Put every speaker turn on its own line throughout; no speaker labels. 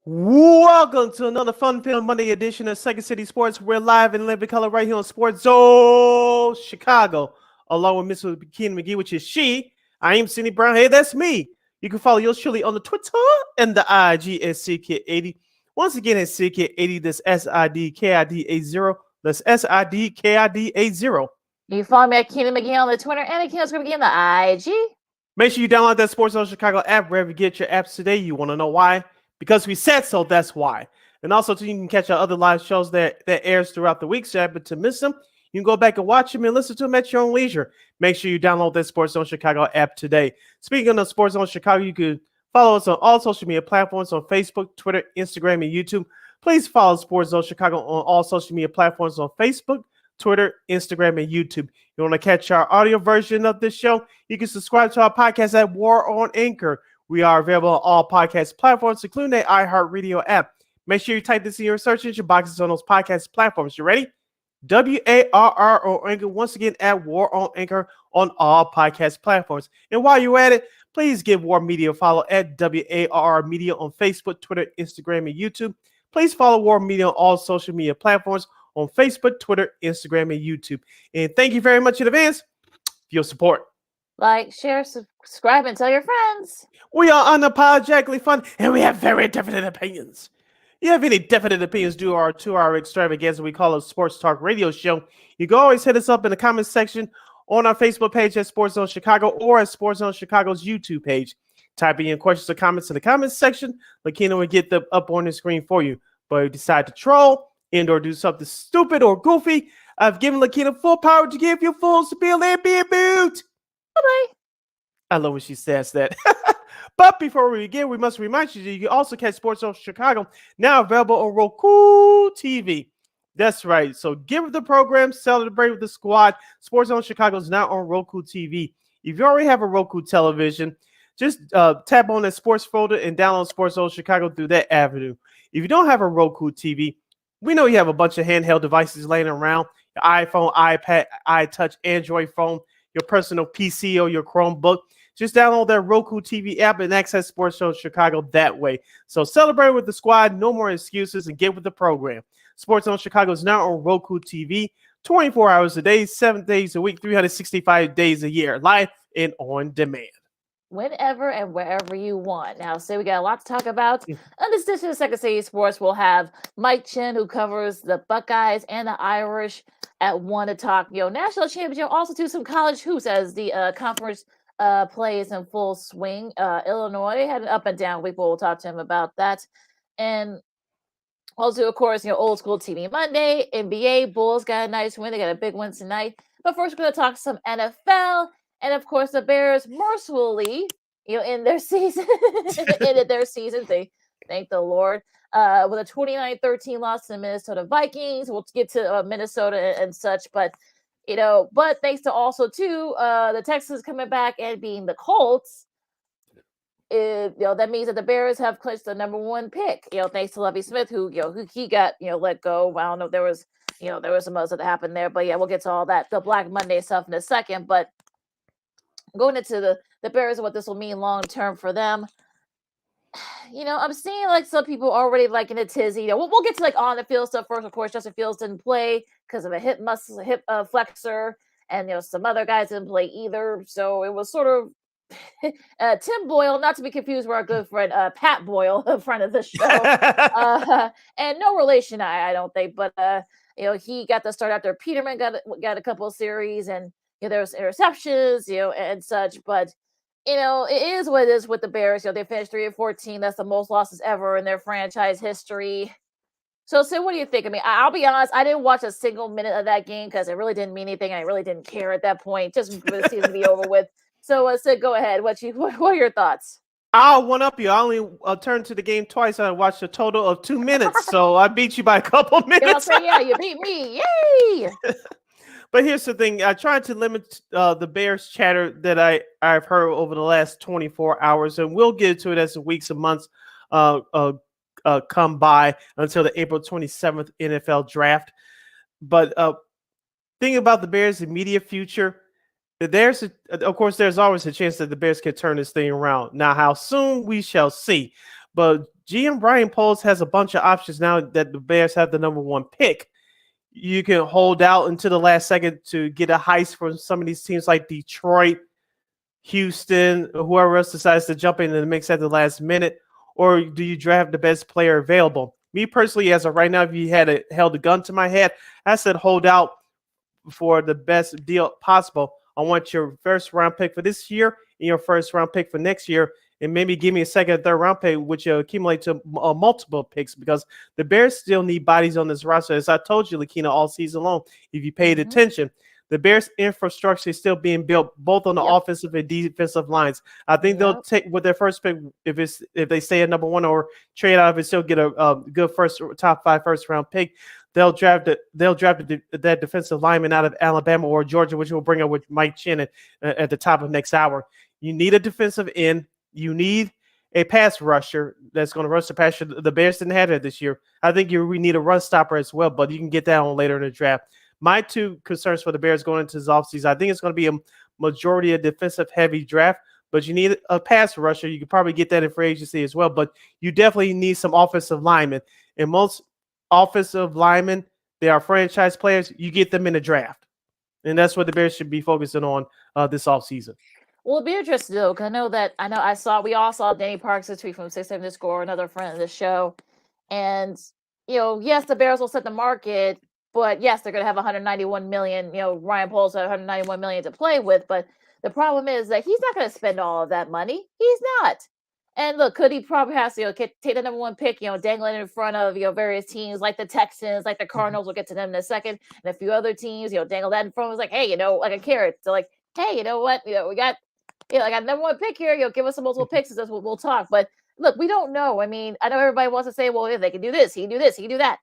Welcome to another fun-filled Monday edition of Second City Sports. We're live in living color right here on Sports Zone Chicago, along with Mr. Lakeena McGee, which is she. I am Cindy Brown. Hey, that's me. You can follow yours truly on the Twitter and the IG at SidKid80. Once again, at SidKid80, that's SIDKID80. That's SIDKID80.
You can follow me at Keenan McGee on the Twitter and at Keenan McGee on the IG.
Make sure you download that Sports Zone Chicago app wherever you get your apps today. You want to know why? Because we said so, that's why. And also, too, you can catch our other live shows that airs throughout the week. So, but to miss them, you can go back and watch them and listen to them at your own leisure. Make sure you download that Sports Zone Chicago app today. Speaking of Sports Zone Chicago, you can follow us on all social media platforms on Facebook, Twitter, Instagram, and YouTube. Please follow Sports Zone Chicago on all social media platforms on Facebook, Twitter, Instagram, and YouTube. You want to catch our audio version of this show? You can subscribe to our podcast at War on Anchor. We are available on all podcast platforms, including the iHeartRadio app. Make sure you type this in your search engine boxes on those podcast platforms. You ready? WARR on Anchor. Once again, at War on Anchor on all podcast platforms. And while you're at it, please give War Media a follow at WARR Media on Facebook, Twitter, Instagram, and YouTube. Please follow War Media on all social media platforms on Facebook, Twitter, Instagram, and YouTube. And thank you very much in advance for your support.
Like, share, subscribe, and tell your friends.
We are unapologetically fun, and we have very definite opinions. You have any definite opinions due to our extravaganza we call a sports talk radio show, you can always hit us up in the comments section on our Facebook page at Sports Zone Chicago or at Sports Zone Chicago's YouTube page. Type in questions or comments in the comments section. Lakeena will get them up on the screen for you. But if you decide to troll and or do something stupid or goofy, I've given Lakeena full power to give you full spiel and be a boot.
Bye-bye.
I love when she says that. But before we begin, we must remind you that you can also catch Sports Zone Chicago now available on Roku TV. That's right. So give the program, celebrate with the squad. Sports Zone Chicago is now on Roku TV. If you already have a Roku television, just tap on the sports folder and download Sports Zone Chicago through that avenue. If you don't have a Roku TV, we know you have a bunch of handheld devices laying around, your iPhone, iPad, iTouch, Android phone, your personal PC or your Chromebook. Just download that Roku TV app and access Sports Zone Chicago that way. So celebrate with the squad, no more excuses, and get with the program. Sports Zone Chicago is now on Roku TV, 24 hours a day, 7 days a week, 365 days a year, live and on demand.
Whenever and wherever you want. Now, say we got a lot to talk about. On this edition of Second City Sports, we'll have Mike Chen, who covers the Buckeyes and the Irish, at 1 to talk national championship, also to some college hoops as the conference plays in full swing. Illinois had an up and down week, but we'll talk to him about that. And also, of course, old school TV Monday, NBA, Bulls got a nice win. They got a big win tonight. But first, we're going to talk some NFL. And of course, the Bears mercifully, in their season, ended their season. They thank the Lord. With a 29-13 loss to the Minnesota Vikings. We'll get to Minnesota and such, but thanks to also too the Texans coming back and being the Colts. That means that the Bears have clinched the number 1 pick. Thanks to Lovie Smith, who he got let go. I don't know if there was some other that happened there, but yeah, we'll get to all that the Black Monday stuff in a second. But going into the Bears and what this will mean long term for them. I'm seeing like some people already like in a tizzy. We'll get to like on the field stuff first. Of course, Justin Fields didn't play because of a hip flexor, and some other guys didn't play either. So it was sort of Tim Boyle, not to be confused with our good friend Pat Boyle, a friend of the show, and no relation, I don't think. But he got the start after Peterman got a couple of series, and there was interceptions, and such, but. It is what it is with the Bears. They finished 3-14. That's the most losses ever in their franchise history. So, Sid, what do you think? I mean, I'll be honest. I didn't watch a single minute of that game because it really didn't mean anything. I really didn't care at that point. Just for the season to be over with. So, Sid, go ahead. What are your thoughts?
I'll one up you. I only turned to the game twice. I watched a total of 2 minutes. So I beat you by a couple minutes.
Yeah, you beat me. Yay!
But here's the thing. I tried to limit the Bears chatter that I've heard over the last 24 hours, and we'll get to it as the weeks and months come by until the April 27th NFL draft. But thing about the Bears' immediate future, of course, there's always a chance that the Bears can turn this thing around. Now, how soon, we shall see. But GM Brian Poles has a bunch of options now that the Bears have the number 1 pick. You can hold out until the last second to get a heist from some of these teams like Detroit, Houston, or whoever else decides to jump into the mix at the last minute, or do you draft the best player available? Me personally, as of right now, if you had held a gun to my head, I said hold out for the best deal possible. I want your first round pick for this year and your first round pick for next year, and maybe give me a second, third round pick, which will accumulate to multiple picks because the Bears still need bodies on this roster. As I told you, Lakeena, all season long, if you paid attention, the Bears' infrastructure is still being built both on the offensive and defensive lines. I think they'll take with their first pick if they stay at number 1 or trade out if it still get a good top 5 first round pick. They'll draft that defensive lineman out of Alabama or Georgia, which we'll bring up with Mike Chen at the top of next hour. You need a defensive end. You need a pass rusher that's going to rush the passer. The Bears didn't have that this year. I think we need a run stopper as well, but you can get that on later in the draft. My 2 concerns for the Bears going into this offseason, I think it's going to be a majority of defensive-heavy draft, but you need a pass rusher. You could probably get that in free agency as well, but you definitely need some offensive linemen. And most offensive linemen, they are franchise players. You get them in the draft. And that's what the Bears should be focusing on this offseason.
Well, it'll be interesting though, because we all saw Danny Parks' tweet from 6-7 to Score, another friend of the show. And, yes, the Bears will set the market, but yes, they're going to have 191 million, Ryan Poles had 191 million to play with. But the problem is that he's not going to spend all of that money. He's not. And look, could he probably has to take the number 1 pick, dangling in front of, various teams like the Texans, like the Cardinals, we'll get to them in a second, and a few other teams, dangle that in front of us like, hey, like a carrot. So like, hey, you know what? We got, I got number 1 pick here. Give us some multiple picks, and that's what we'll talk. But look, we don't know. I mean, I know everybody wants to say, well, if they can do this, he can do this, he can do that.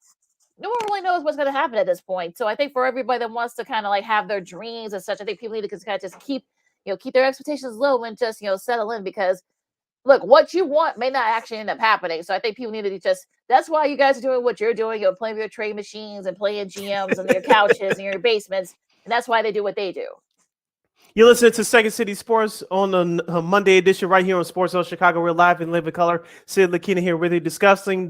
No one really knows what's going to happen at this point. So I think for everybody that wants to kind of like have their dreams and such, I think people need to kind of just keep their expectations low and just, settle in, because look, what you want may not actually end up happening. So I think people need to that's why you guys are doing what you're doing. Playing with your trade machines and playing GMs and your couches and your basements. And that's why they do what they do.
You're listening to Second City Sports on the Monday edition right here on Sports Zone Chicago. We're live in living color. Sid, Lakeena here with you, discussing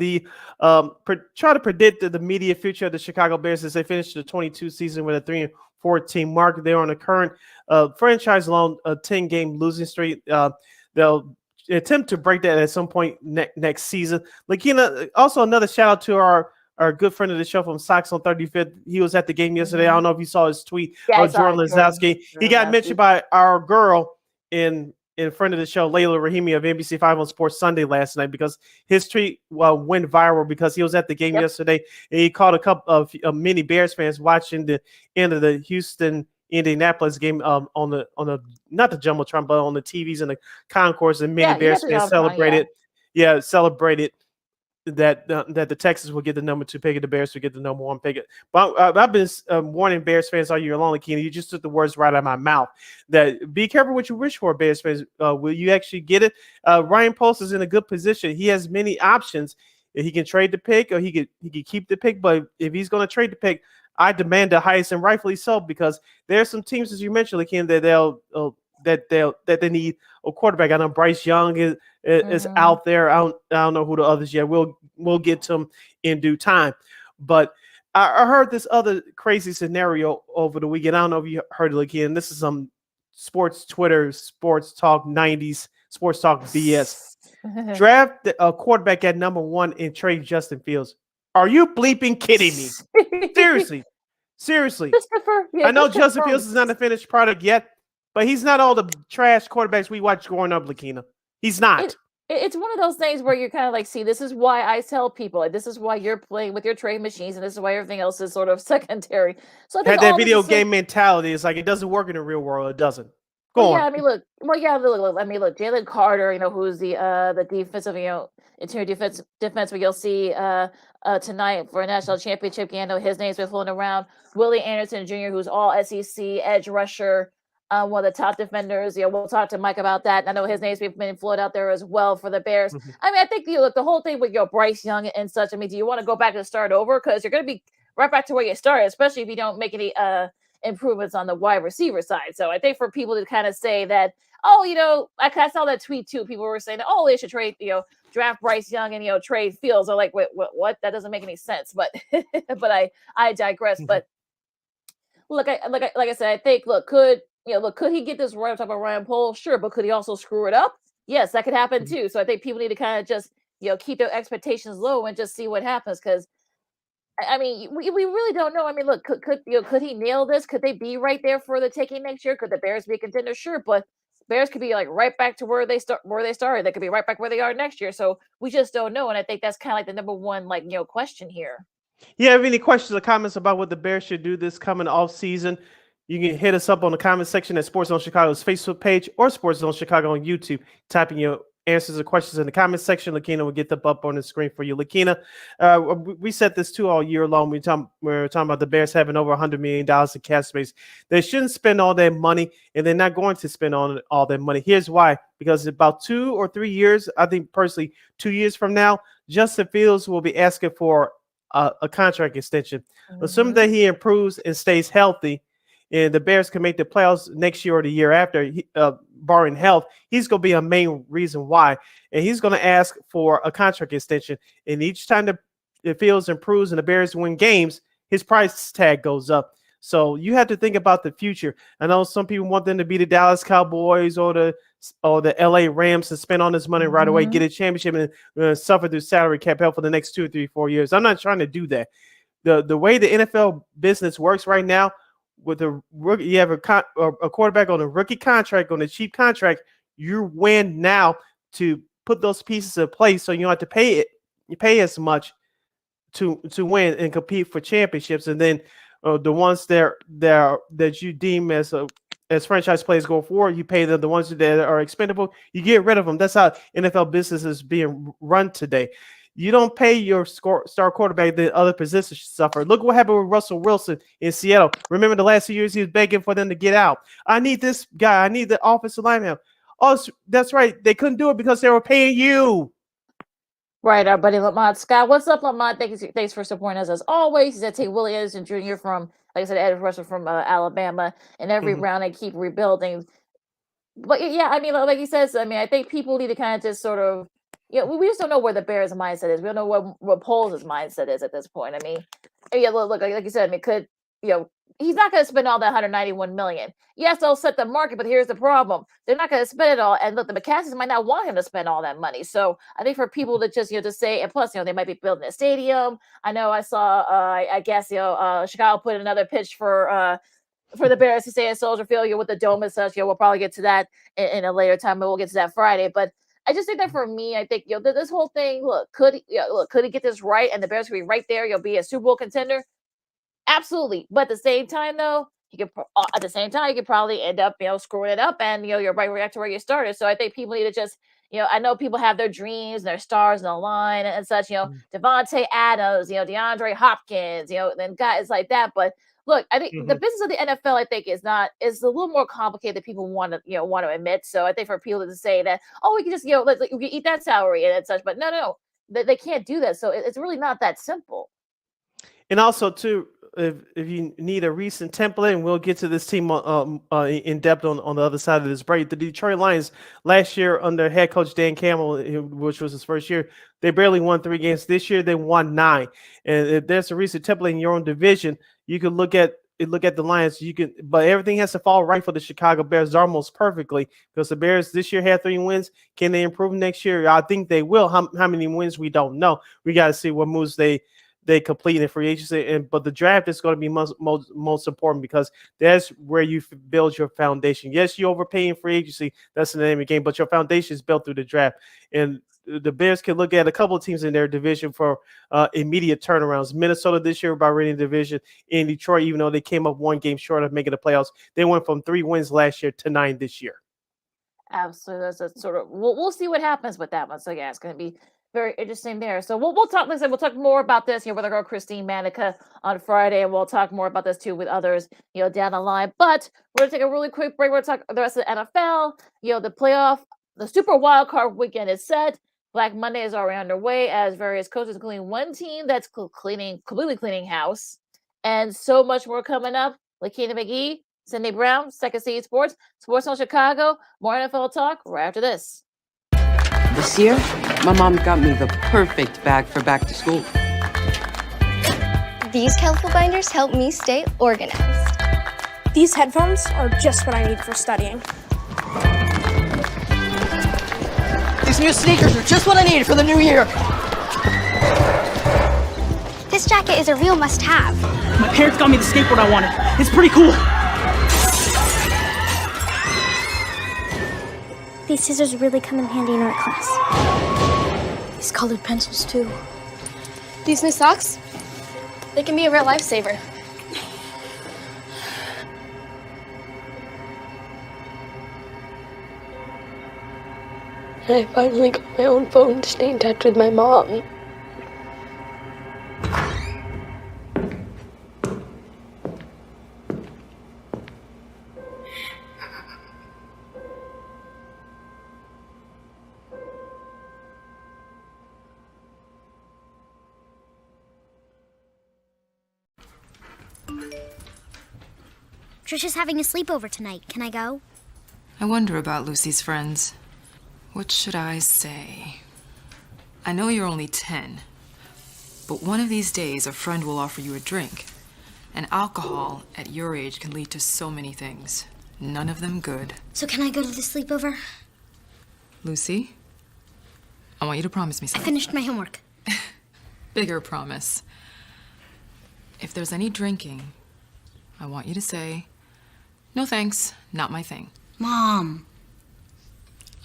try to predict the immediate future of the Chicago Bears as they finish the 22 season with a 3-14 mark. They're on a current franchise-long 10-game losing streak. They'll attempt to break that at some point next season. Lakeena, also another shout out to our good friend of the show from Sox on 35th. He was at the game yesterday. I don't know if you saw his tweet of Jordan Lazowski. He got mentioned by our girl in front of the show, Layla Rahimi of NBC5 on Sports Sunday last night, because his tweet went viral because he was at the game yesterday, and he caught a couple of many Bears fans watching the end of the Houston Indianapolis game on the not the jumbotron, but on the TVs in the concourse, and many Bears fans celebrated that the Texans will get the number 2 pick and the Bears will get the number 1 pick. But I've been warning Bears fans all year long, Lakeena. You just took the words right out of my mouth. That be careful what you wish for, Bears fans. Will you actually get it? Ryan Poles is in a good position. He has many options. He can trade the pick, or he could keep the pick. But if he's going to trade the pick, I demand the highest, and rightfully so, because there are some teams, as you mentioned, Lakeena, that they need a quarterback. I know Bryce Young is out there. I don't know who the others yet. We'll get to them in due time. But I heard this other crazy scenario over the weekend. I don't know if you heard it, Lakeena. This is some sports Twitter, sports talk 90s, sports talk BS. Draft a quarterback at number 1 and trade Justin Fields. Are you bleeping kidding me? Seriously. I know Justin Fields is not a finished product yet, but he's not all the trash quarterbacks we watched growing up, Lakeena. He's not.
It's one of those things where you're kind of like, see, this is why I tell people, like, this is why you're playing with your trade machines, and this is why everything else is sort of secondary. So I think
that video game mentality is like, it doesn't work in the real world. It doesn't. Go on.
Yeah, I mean, look. Jalen Carter, who's the defensive, interior defense, but you'll see tonight for a national championship game. I know his name's been floating around. Willie Anderson Jr., who's all SEC edge rusher, one of the top defenders. We'll talk to Mike about that. I know his name's been floated out there as well for the Bears. I mean, I think the whole thing with Bryce Young and such. I mean, do you want to go back and start over? Because you're going to be right back to where you started, especially if you don't make any improvements on the wide receiver side. So I think for people to kind of say that, oh, I saw that tweet too. People were saying, oh, they should trade, draft Bryce Young and trade Fields. I'm like, wait, what? That doesn't make any sense. But but I digress. But like I said, I think could he get this right on top of Ryan Pohl? Sure, but could he also screw it up? Yes, that could happen too. So I think people need to kind of just keep their expectations low and just see what happens because. I mean, we really don't know. I mean, look, could he nail this? Could they be right there for the taking next year? Could the Bears be a contender? Sure, but Bears could be like right back to where they started. They could be right back where they are next year. So we just don't know. And I think that's kind of like the number one question here.
You have any questions or comments about what the Bears should do this coming off season? You can hit us up on the comment section at Sports Zone Chicago's Facebook page or Sports Zone Chicago on YouTube. Type in your answers or questions in the comment section. Lakeena will get them up on the screen for you. Lakeena, we said this too all year long. We're talking about the Bears having over $100 million in cap space. They shouldn't spend all that money, and they're not going to spend all that money. Here's why. Because about 2 or 3 years, I think personally 2 years from now, Justin Fields will be asking for a contract extension. Assuming that he improves and stays healthy, and the Bears can make the playoffs next year or the year after, barring health, he's going to be a main reason why. And he's going to ask for a contract extension. And each time the Fields improves and the Bears win games, his price tag goes up. So you have to think about the future. I know some people want them to be the Dallas Cowboys or the LA Rams and spend all this money right away, get a championship, and suffer through salary cap hell for the next 2, 3, 4 years. I'm not trying to do that. The way the NFL business works right now, with a rookie, you have a quarterback on a rookie contract, on a cheap contract, you win now to put those pieces in place so you don't have to pay as much to win and compete for championships. And then the ones that you deem as franchise players go forward, you pay them. The ones that are expendable, you get rid of them. That's how NFL business is being run today. You don't pay your star quarterback, the other positions suffer. Look what happened with Russell Wilson in Seattle. Remember the last 2 years he was begging for them to get out. I need this guy. I need the offensive lineman. Oh, that's right. They couldn't do it because they were paying you.
Right, our buddy Lamont Scott. What's up, Lamont? Thanks for supporting us as always. He's at T. Williams and Jr. from, like I said, edge rusher from Alabama. And every round they keep rebuilding. But yeah, I mean, like he says, I mean, I think people need to kind of just sort of, we just don't know where the Bears' mindset is. We don't know what Poles' mindset is at this point. I mean, yeah, look, like you said, I mean, he's not going to spend all that $191 million. Yes, they'll set the market, but here's the problem: they're not going to spend it all. And look, the McCaskies might not want him to spend all that money. So I think for people to just to say, and plus they might be building a stadium. I know I saw, I guess Chicago put another pitch for the Bears to stay at Soldier Field with the dome and such. We'll probably get to that in a later time, but we'll get to that Friday. But I just think that for me, I think this whole thing. Could he get this right, and the Bears could be right there? You'll be a Super Bowl contender. Absolutely, but at the same time, though, you could probably end up screwing it up, and you're right back to where you started. So I think people need to just I know people have their dreams and their stars in the line and such. Devontae Adams, DeAndre Hopkins, and guys like that, but. Look, I think the business of the NFL, I think, is a little more complicated than people want to admit. So I think for people to say that, we can just we can eat that salary and such, but no, they can't do that. So it's really not that simple.
And also, too, if you need a recent template, and we'll get to this team in depth on the other side of this break. The Detroit Lions last year under head coach Dan Campbell, which was his first year, they barely won 3 games. This year they won 9. And if there's a recent template in your own division, you can look at the Lions. But everything has to fall right for the Chicago Bears almost perfectly, because the Bears this year had 3 wins. Can they improve next year? I think they will. How many wins, we don't know. We got to see what moves they complete in free agency, but the draft is going to be most important, because that's where you build your foundation. Yes, you overpay in free agency. That's the name of the game, but your foundation is built through the draft. And the Bears can look at a couple of teams in their division for immediate turnarounds. Minnesota this year by winning the division. In Detroit, even though they came up 1 game short of making the playoffs, they went from 3 wins last year to 9 this year.
Absolutely. That's a sort of we'll see what happens with that one. So yeah, it's going to be very interesting there. So we'll talk. Listen, we'll talk more about this with our girl Christine Manica on Friday, and we'll talk more about this too with others down the line. But we're going to take a really quick break. We're going to talk the rest of the NFL. The playoff, the Super Wild Card weekend is set. Black Monday is already underway as various coaches, including one team that's completely cleaning house, and so much more coming up. Lakeena McGee, Cindy Brown, Second Seed Sports, Sports on Chicago. More NFL talk right after this.
This year, my mom got me the perfect bag for back to school.
These colorful binders help me stay organized.
These headphones are just what I need for studying.
These new sneakers are just what I need for the new year.
This jacket is a real must-have.
My parents got me the skateboard I wanted. It's pretty cool.
These scissors really come in handy in art class.
These colored pencils, too.
These new socks, they can be a real lifesaver.
I finally got my own phone to stay in touch with my mom.
Trisha's having a sleepover tonight. Can I go?
I wonder about Lucy's friends. What should I say? I know you're only 10, but one of these days a friend will offer you a drink. And alcohol at your age can lead to so many things. None of them good.
So can I go to the sleepover?
Lucy, I want you to promise me
I
something.
finished my homework.
Bigger promise. If there's any drinking, I want you to say, "No thanks, not my thing."
Mom.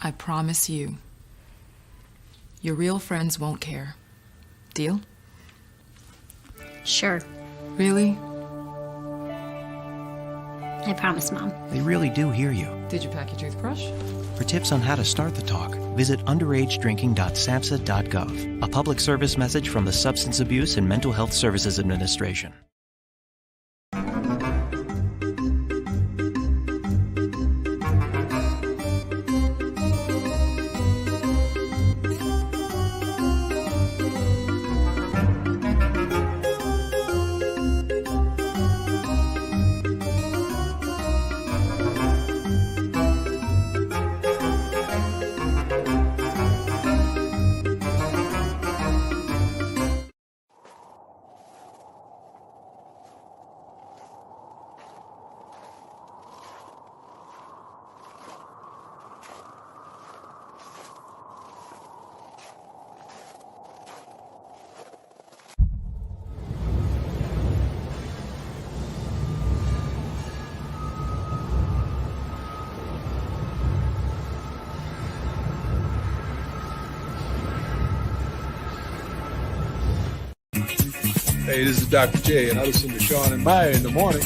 I promise you, your real friends won't care. Deal?
Sure.
Really?
I promise, Mom.
They really do hear you.
Did you pack your toothbrush?
For tips on how to start the talk, visit underagedrinking.samhsa.gov. A public service message from the Substance Abuse and Mental Health Services Administration.
Hey, this is Dr. J, and I listen to Sean and Maya in the morning.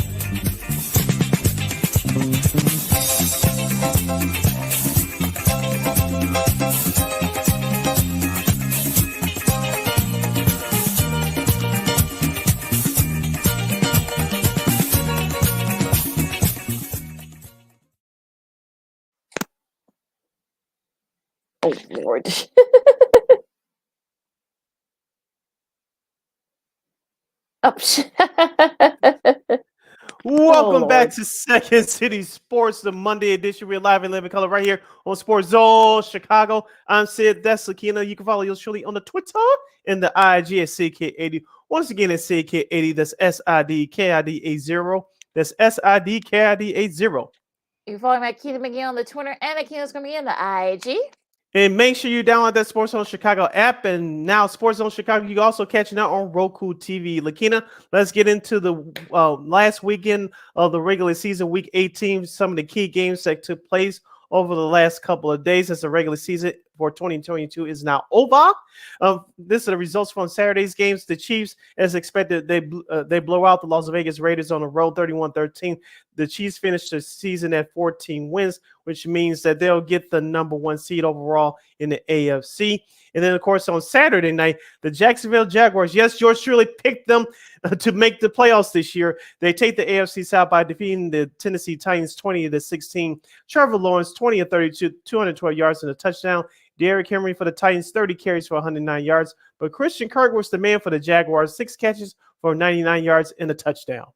Oh, Lord.
Welcome back to Second City Sports, the Monday edition. We're live and live in color right here on Sports Zone Chicago. I'm Sid. That's Lakeena. You can follow yours truly on the Twitter and the IG at SidKid80. Once again, it's SidKid80. That's SIDKID80. That's SIDKID80.
You can follow me at Keita McGee on the Twitter, and Akina's going to be in the IG.
And make sure you download that Sports Zone Chicago app. And now Sports Zone Chicago, you can also catch it now on Roku TV. Lakeena, let's get into the last weekend of the regular season, week 18, some of the key games that took place over the last couple of days as the regular season for 2022 is now over. This are the results from Saturday's games. The Chiefs, as expected, they blow out the Las Vegas Raiders on the road 31-13. The Chiefs finished the season at 14 wins, which means that they'll get the number one seed overall in the AFC. And then, of course, on Saturday night, the Jacksonville Jaguars, yes, yours truly picked them to make the playoffs this year. They take the AFC South by defeating the Tennessee Titans 20-16. Trevor Lawrence, 20-32, 212 yards and a touchdown. Derrick Henry for the Titans, 30 carries for 109 yards. But Christian Kirk was the man for the Jaguars, 6 catches for 99 yards and a touchdown.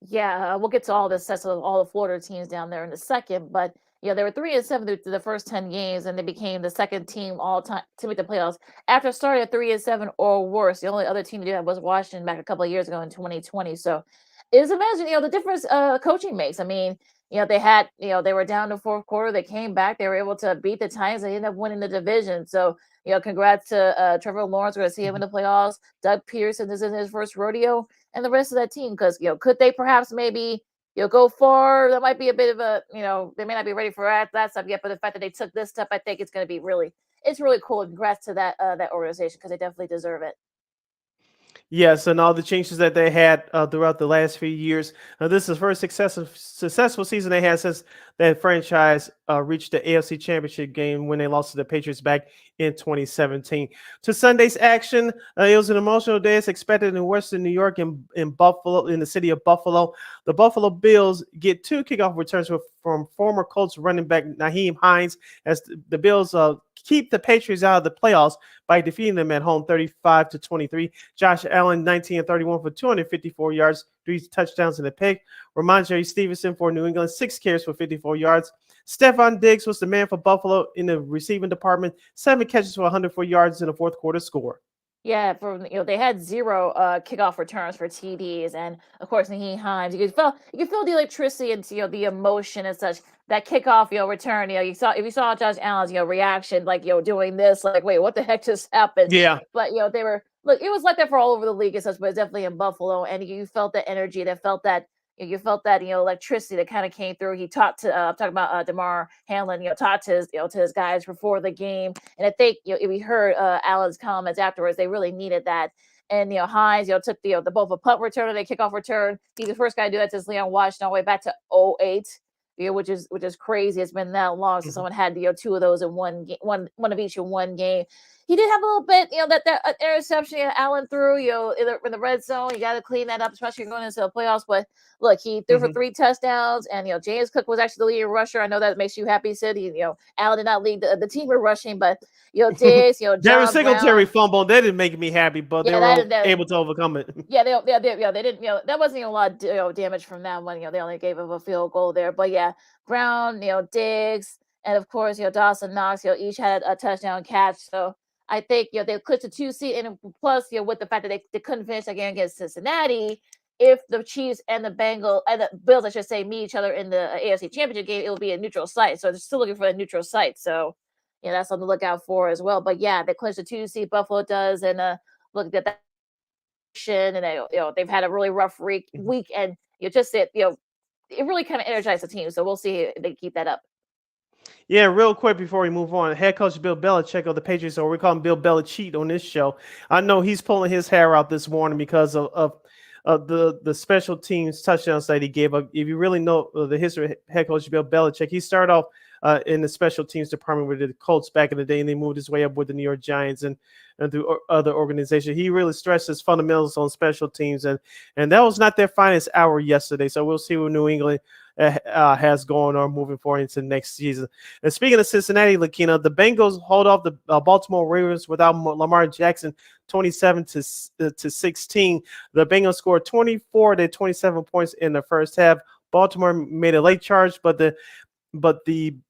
Yeah, we'll get to all the sets of all the Florida teams down there in a second, but they were 3-7 through the first 10 games, and they became the second team all time to make the playoffs after starting at 3-7 or worse. The only other team to do that was Washington back a couple of years ago in 2020. So, is imagine the difference coaching makes. I mean, they had they were down the fourth quarter, they came back, they were able to beat the Titans, they ended up winning the division. So, congrats to Trevor Lawrence. We're gonna see him in the playoffs. Doug Pearson, this is his first rodeo, and the rest of that team, because could they perhaps maybe go far? That might be a bit of a they may not be ready for that stuff yet, but the fact that they took this step, I think it's going to be really cool. Congrats to that organization, because they definitely deserve it.
Yes, and all the changes that they had throughout the last few years. This is the first successful season they had since that franchise reached the AFC Championship game when they lost to the Patriots back in 2017. To Sunday's action, it was an emotional day as expected in Western New York in Buffalo, in the city of Buffalo. The Buffalo Bills get 2 kickoff returns from former Colts running back Nyheim Hines as the Bills keep the Patriots out of the playoffs by defeating them at home 35-23. Josh Allen, 19-31 for 254 yards, 3 touchdowns and a pick. Ramondre Stevenson for New England, 6 carries for 54 yards. Stephon Diggs was the man for Buffalo in the receiving department, 7 catches for 104 yards in the fourth quarter score.
Yeah, they had 0 kickoff returns for TDs, and of course Nyheim Hines. You could feel the electricity and the emotion and such. That kickoff return. If you saw Josh Allen's reaction, like doing this, like, wait, what the heck just happened?
Yeah.
But they were, look, it was like that for all over the league and such, but definitely in Buffalo, and you felt the energy, you felt that electricity that kind of came through. He talked to I'm talking about DeMar Hamlin, talked to his guys before the game, and I think if we heard Allen's comments afterwards, they really needed that. And Hines took the both a punt return and a kickoff return. He's the first guy to do that since Leon Washington all the way back to 2008. Which is crazy. It's been that long since someone had 2 of those in one of each in one game. He did have a little bit, that interception Allen threw, in the red zone. You got to clean that up, especially going into the playoffs. But look, he threw for 3 touchdowns, and James Cook was actually the leading rusher. I know that makes you happy, Sid. Allen did not lead the team in rushing, but Diggs,
Darren Singletary fumble, that didn't make me happy, but they were able to overcome it.
Yeah, they didn't. That wasn't a lot of damage from that one. They only gave up a field goal there, but yeah, Brown, Diggs, and of course, Dawson Knox, each had a touchdown catch. So I think they clinched a 2 seed, and plus with the fact that they couldn't finish that game against Cincinnati. If the Chiefs and the Bills, I should say, meet each other in the AFC Championship game, it will be a neutral site. So they're still looking for a neutral site. So that's something to look out for as well. But yeah, they clinched a 2 seed. Buffalo does, and look at that. And they've had a really rough week, and it really kind of energized the team. So we'll see if they keep that up.
Yeah, real quick before we move on, head coach Bill Belichick of the Patriots, or we call him Bill Belichick on this show. I know he's pulling his hair out this morning because of the special teams touchdowns that he gave up. If you really know the history of head coach Bill Belichick, he started off in the special teams department with the Colts back in the day, and they moved his way up with the New York Giants and through other organizations. He really stressed his fundamentals on special teams, and that was not their finest hour yesterday. So we'll see what New England has going on moving forward into next season. And speaking of Cincinnati, Lakeena, the Bengals hold off the Baltimore Ravens without Lamar Jackson 27-16. The Bengals scored 24 to 27 points in the first half. Baltimore made a late charge, but the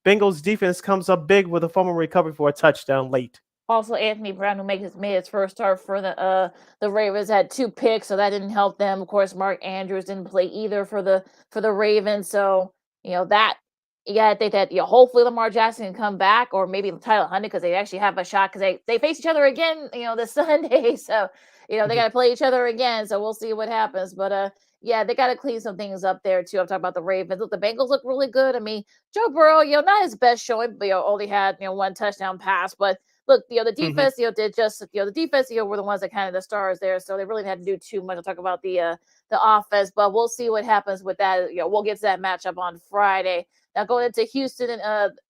Bengals defense comes up big with a fumble recovery for a touchdown late.
Also, Anthony Brown, who made his first start for the Ravens, had 2 picks, so that didn't help them. Of course, Mark Andrews didn't play either for the Ravens, so that you gotta think that hopefully Lamar Jackson can come back, or maybe Tyler Huntley, because they actually have a shot, because they face each other again this Sunday, so they gotta play each other again. So we'll see what happens, but yeah, they got to clean some things up there too. I'm talking about the Ravens. Look, the Bengals look really good. I mean, Joe Burrow, not his best showing, but only had 1 touchdown pass. But look, the defense, did just the defense, were the ones that kind of the stars there. So they really didn't have to do too much. I'll talk about the offense, but we'll see what happens with that. We'll get to that matchup on Friday. Now going into Houston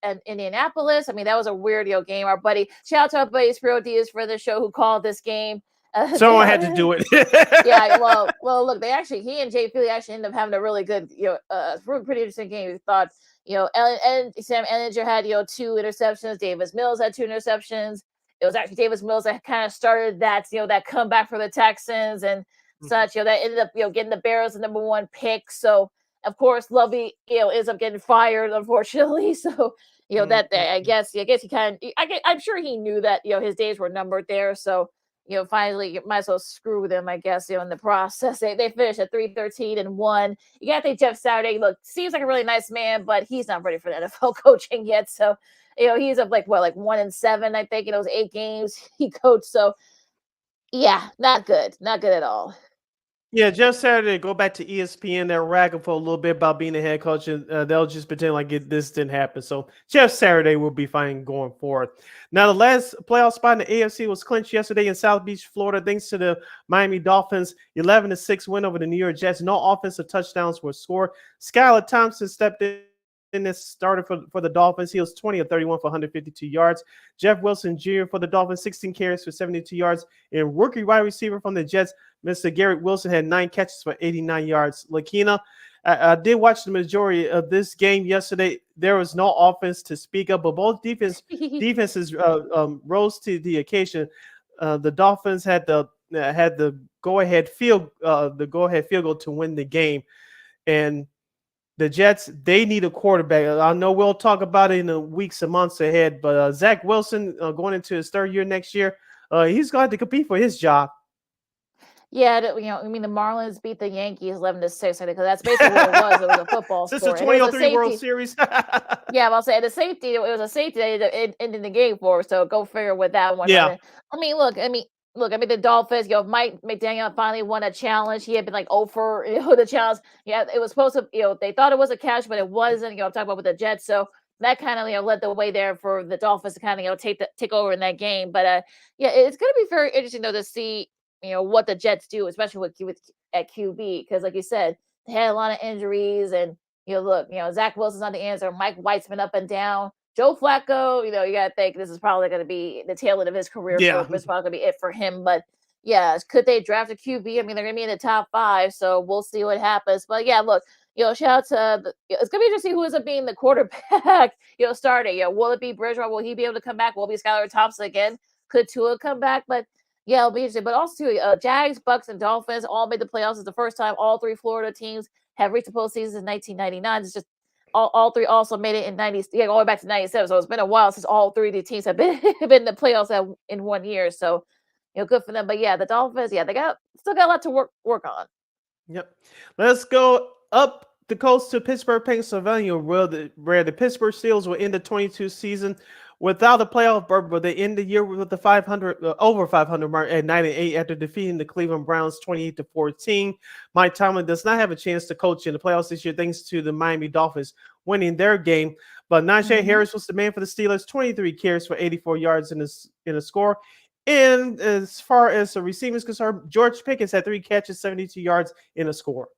and Indianapolis. I mean, that was a weird game. Our buddy, shout out to our buddy Spiro Diaz for the show who called this game.
Someone had to do it.
Yeah, well, look, he and Jay Feely actually ended up having a really good, pretty interesting game. We thought, and Sam Ehlinger had, 2 interceptions. Davis Mills had 2 interceptions. It was actually Davis Mills that kind of started that, that comeback for the Texans, and such. That ended up getting the Bears the number 1 pick. So of course Lovie ends up getting fired, unfortunately. So that I guess he kind of I'm sure he knew that his days were numbered there. So finally you might as well screw them, I guess, in the process. They finished at 3-13-1. You gotta think Jeff Saturday, look, seems like a really nice man, but he's not ready for the NFL coaching yet. So, he's up like 1-7, I think, in those 8 games he coached. So yeah, not good. Not good at all.
Yeah, Jeff Saturday, go back to ESPN. They're ragging for a little bit about being a head coach, and they'll just pretend like this didn't happen. So Jeff Saturday will be fine going forward. Now, the last playoff spot in the AFC was clinched yesterday in South Beach, Florida, thanks to the Miami Dolphins' 11-6 win over the New York Jets. No offensive touchdowns were scored. Skylar Thompson stepped in this starter for the Dolphins. He was 20 of 31 for 152 yards. Jeff Wilson Jr. for the Dolphins, 16 carries for 72 yards. And rookie wide receiver from the Jets, Mr. Garrett Wilson, had 9 catches for 89 yards. Lakeena, I did watch the majority of this game yesterday. There was no offense to speak of, but both defenses rose to the occasion. The Dolphins had the go-ahead field goal to win the game, and the Jets, they need a quarterback. I know we'll talk about it in the weeks and months ahead, but Zach Wilson going into his 3rd year next year, he's going to have to compete for his job.
Yeah, the Marlins beat the Yankees 11-6, I think, because that's basically what it was. It was a football
This
score.
is 2003 World Series.
Yeah, I'll say the safety. It was a safety that ended the game for. So go figure with that one.
Yeah.
Look, the Dolphins. Mike McDaniel finally won a challenge. He had been like 0 for the challenge. Yeah, it was supposed to. They thought it was a catch, but it wasn't. I'm talking about with the Jets. So that kind of led the way there for the Dolphins to kind of take over in that game. But yeah, it's going to be very interesting though to see what the Jets do, especially with at QB, because like you said, they had a lot of injuries, and Zach Wilson's not the answer. Mike White's been up and down. Joe Flacco, you got to think this is probably going to be the tail end of his career.
Yeah.
It's probably going to be it for him. But yeah, could they draft a QB? They're going to be in the top 5, so we'll see what happens. But yeah, look, shout out to it's going to be interesting who ends up being the quarterback, starting. Will it be Bridgewater? Will he be able to come back? Will it be Skylar Thompson again? Could Tua come back? But yeah, it'll be interesting. But also, Jags, Bucks, and Dolphins all made the playoffs. It's the first time all 3 Florida teams have reached the postseason since 1999. It's just all 3 also made it in 90. Yeah, all the way back to 97. So it's been a while since all 3 of the teams have been in the playoffs in 1 year. So, good for them. But yeah, the Dolphins, they still got a lot to work on.
Yep. Let's go up the coast to Pittsburgh, Pennsylvania, where the Pittsburgh Steelers will end the 22 season without a playoff berth, but they end the year with the over 500 mark at 9-8 after defeating the Cleveland Browns 28-14. Mike Tomlin does not have a chance to coach in the playoffs this year thanks to the Miami Dolphins winning their game. But Najee Harris was the man for the Steelers, 23 carries for 84 yards in a score. And as far as the receiving is concerned, George Pickens had 3 catches, 72 yards in a score.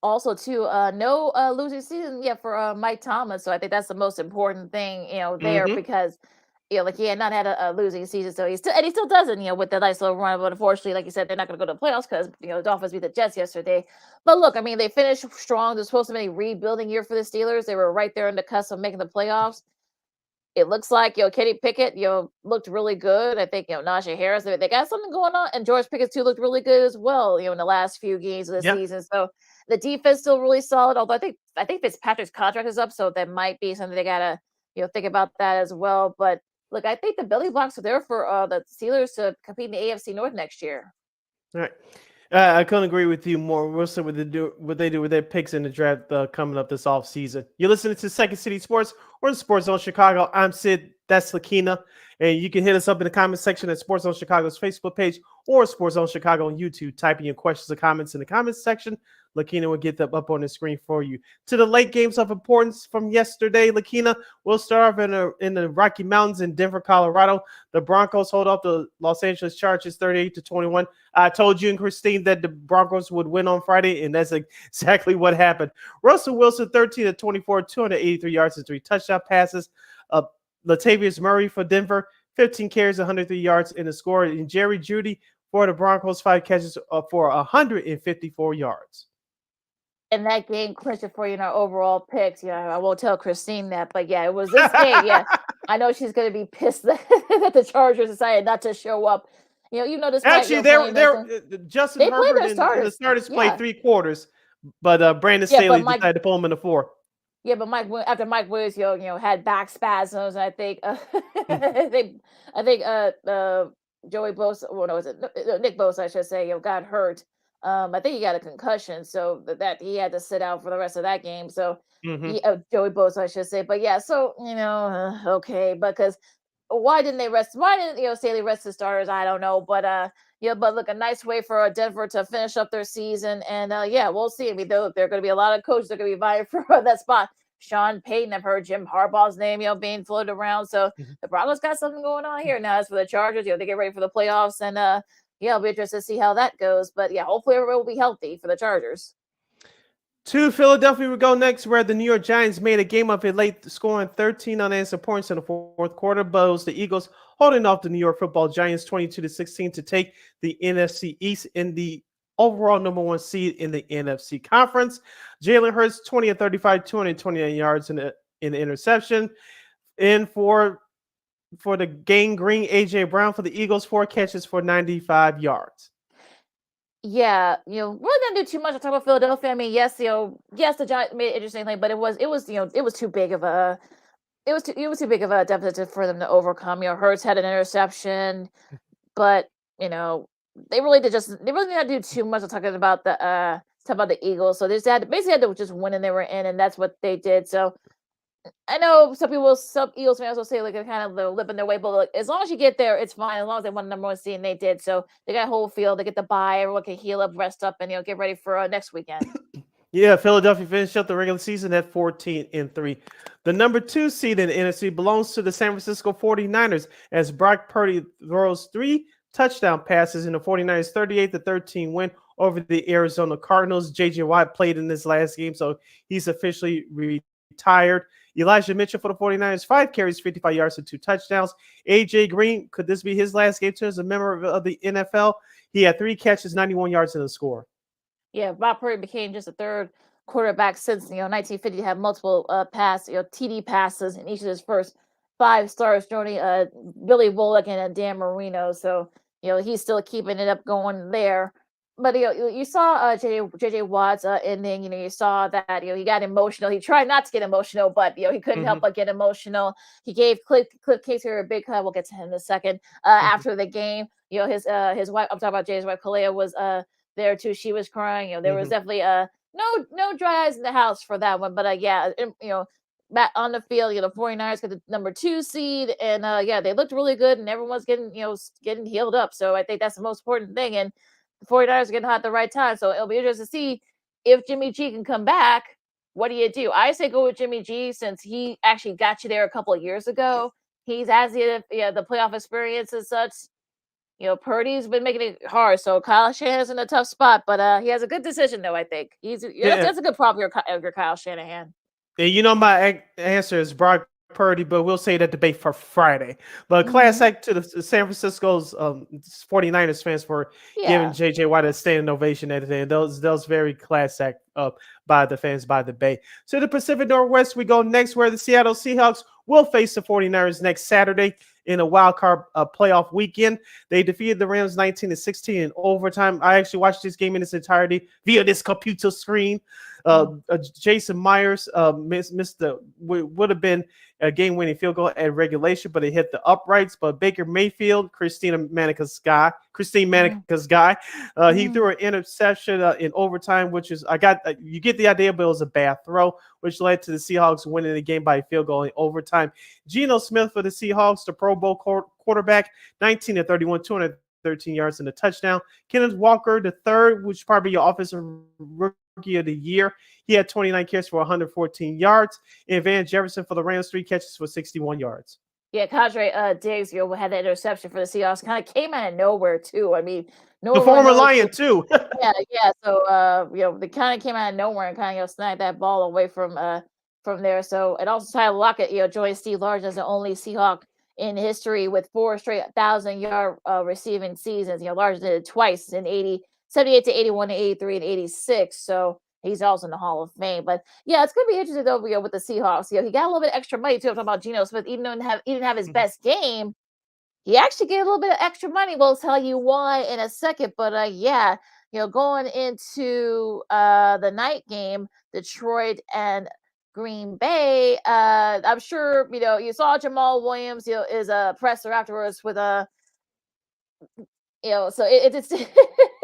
Also, too, no losing season yet for Mike Tomlin. So I think that's the most important thing, there because, he had not had a losing season. So he still doesn't, with the nice little run. But unfortunately, like you said, they're not going to go to the playoffs because, the Dolphins beat the Jets yesterday. But look, they finished strong. There's supposed to be a rebuilding year for the Steelers. They were right there in the cusp of making the playoffs. It looks like, Kenny Pickett, looked really good. I think, Najee Harris, they got something going on. And George Pickett, too, looked really good as well, in the last few games of the season. So the defense still really solid. Although I think Fitzpatrick's contract is up, so that might be something they got to, think about that as well. But look, I think the building blocks are there for the Steelers to compete in the AFC North next year.
All right. I couldn't agree with you more. We'll see what they do with their picks in the draft coming up this offseason. You're listening to Second City Sports or the Sports Zone Chicago. I'm Sid. That's Lakeena. And you can hit us up in the comment section at Sports Zone Chicago's Facebook page or Sports Zone Chicago on YouTube. Type in your questions or comments in the comments section. Lakeena will get them up on the screen for you. To the late games of importance from yesterday, Lakeena, we'll start off in the Rocky Mountains in Denver, Colorado. The Broncos hold off the Los Angeles Chargers 38-21. I told you and Christine that the Broncos would win on Friday, and that's exactly what happened. Russell Wilson, 13-24, 283 yards and 3 touchdown passes. Latavius Murray for Denver, 15 carries, 103 yards in the score. And Jerry Jeudy for the Broncos, 5 catches for 154 yards.
In that game, Christian, for our overall picks, I won't tell Christine that, but yeah, it was this game. Yeah, I know she's going to be pissed that the Chargers decided not to show up. You know, despite
Actually,
playing
Justin
they played
Herbert
their
and the
starters.
starters played
Yeah,
3 quarters, but Brandon
yeah, but
Staley
Mike,
decided to pull him in the fourth.
yeah, but after Mike Williams, had back spasms, I think, I think Joey Bosa, well, no, was it Nick Bosa, I should say, got hurt. I think he got a concussion, so that he had to sit out for the rest of that game. So,
Hmm.
Joey Bosa, I should say, but yeah, so okay, because why didn't they rest? Why didn't Staley rest the starters? I don't know, but but look, a nice way for Denver to finish up their season, and yeah, we'll see. I mean, there are going to be a lot of coaches that are going to be vying for that spot. Sean Payton, I've heard Jim Harbaugh's name, being floated around. So the Broncos got something going on here now. As for the Chargers, they get ready for the playoffs, and yeah, I'll be interested to see how that goes. But yeah, hopefully everyone will be healthy for the Chargers.
To Philadelphia we go next, where the New York Giants made a game of it late, scoring 13 unanswered points in the fourth quarter. But it was the Eagles holding off the New York Football Giants 22-16 to take the NFC East in the overall number 1 seed in the NFC Conference. Jalen Hurts 20 of 35, 229 yards in the interception. And for the gangrene AJ Brown for the Eagles, 4 catches for 95 yards.
Yeah, we're gonna do too much to talk about Philadelphia. I mean, yes, yes, the Giants made it interesting thing, but it was too big of a it was too big of a deficit for them to overcome. Hurts had an interception, but they really did not do too much of talking about the Eagles. So they just basically had to just win and they were in, and that's what they did. So I know some Eagles fans will say like they're kind of lipping their way, but look, as long as you get there, it's fine. As long as they won the number 1 seed, and they did. So they got a whole field. They get the bye. Everyone can heal up, rest up, and get ready for next weekend.
Yeah, Philadelphia finished up the regular season at 14-3. The number 2 seed in the NFC belongs to the San Francisco 49ers as Brock Purdy throws 3 touchdown passes in the 49ers 38-13 win over the Arizona Cardinals. J.J. Watt played in this last game, so he's officially retired. Elijah Mitchell for the 49ers, 5 carries, 55 yards, and 2 touchdowns. A.J. Green, could this be his last game as a member of the NFL? He had 3 catches, 91 yards, and a score.
Yeah, Bob Purdy became just a third quarterback since 1950 to have multiple TD passes in each of his first 5 starts, joining Billy Bullock and Dan Marino. So he's still keeping it up going there. But you saw JJ Watt's ending. You saw that he got emotional. He tried not to get emotional, but he couldn't help but get emotional. He gave Cliff Kingsbury a big hug. We'll get to him in a second. After the game, his wife. I'm talking about Jay's wife, Kalea, was there too. She was crying. There was definitely no dry eyes in the house for that one. But yeah, back on the field, the 49ers got the number 2 seed, and yeah, they looked really good, and everyone's getting healed up. So I think that's the most important thing. And the 49ers are getting hot at the right time. So it'll be interesting to see if Jimmy G can come back. What do you do? I say go with Jimmy G since he actually got you there a couple of years ago. He's has the playoff experience and such. Purdy's been making it hard, so Kyle Shanahan's in a tough spot, but he has a good decision, though. I think that's a good problem. Your Kyle Shanahan.
And my answer is Brock Purdy, but we'll say that debate for Friday. But class act to the San Francisco's 49ers fans for giving J.J. Watt a standing ovation at the end. Those very class act by the fans by the Bay. To the Pacific Northwest, we go next, where the Seattle Seahawks will face the 49ers next Saturday in a wild card playoff weekend. They defeated the Rams 19-16 in overtime. I actually watched this game in its entirety via this computer screen. Jason Myers would have been a game-winning field goal at regulation, but it hit the uprights. But Baker Mayfield, Christine Manica's guy, he threw an interception in overtime, which is you get the idea, but it was a bad throw, which led to the Seahawks winning the game by a field goal in overtime. Geno Smith for the Seahawks, the Pro Bowl quarterback, 19-31, 213 yards and a touchdown. Kenneth Walker, the third, which probably your offensive rookie of the year. He had 29 catches for 114 yards. And Van Jefferson for the Rams, 3 catches for 61 yards.
Yeah, Kadre Diggs, had that interception for the Seahawks. Kind of came out of nowhere too. I mean,
the former Lion too.
yeah. So they kind of came out of nowhere and kind of snagged that ball away from there. So and also Tyler Lockett, joined Steve Largent as the only Seahawk in history with 4 straight 1,000-yard receiving seasons. Largent did it twice in 78 to 81 to 83 and 86. So he's also in the Hall of Fame. But yeah, it's gonna be interesting though, with the Seahawks. He got a little bit extra money too. I'm talking about Geno Smith, even though he didn't have his best game. he actually get a little bit of extra money. We'll tell you why in a second. But yeah, going into the night game, Detroit and Green Bay. I'm sure you saw Jamal Williams. Is a presser afterwards with a so it's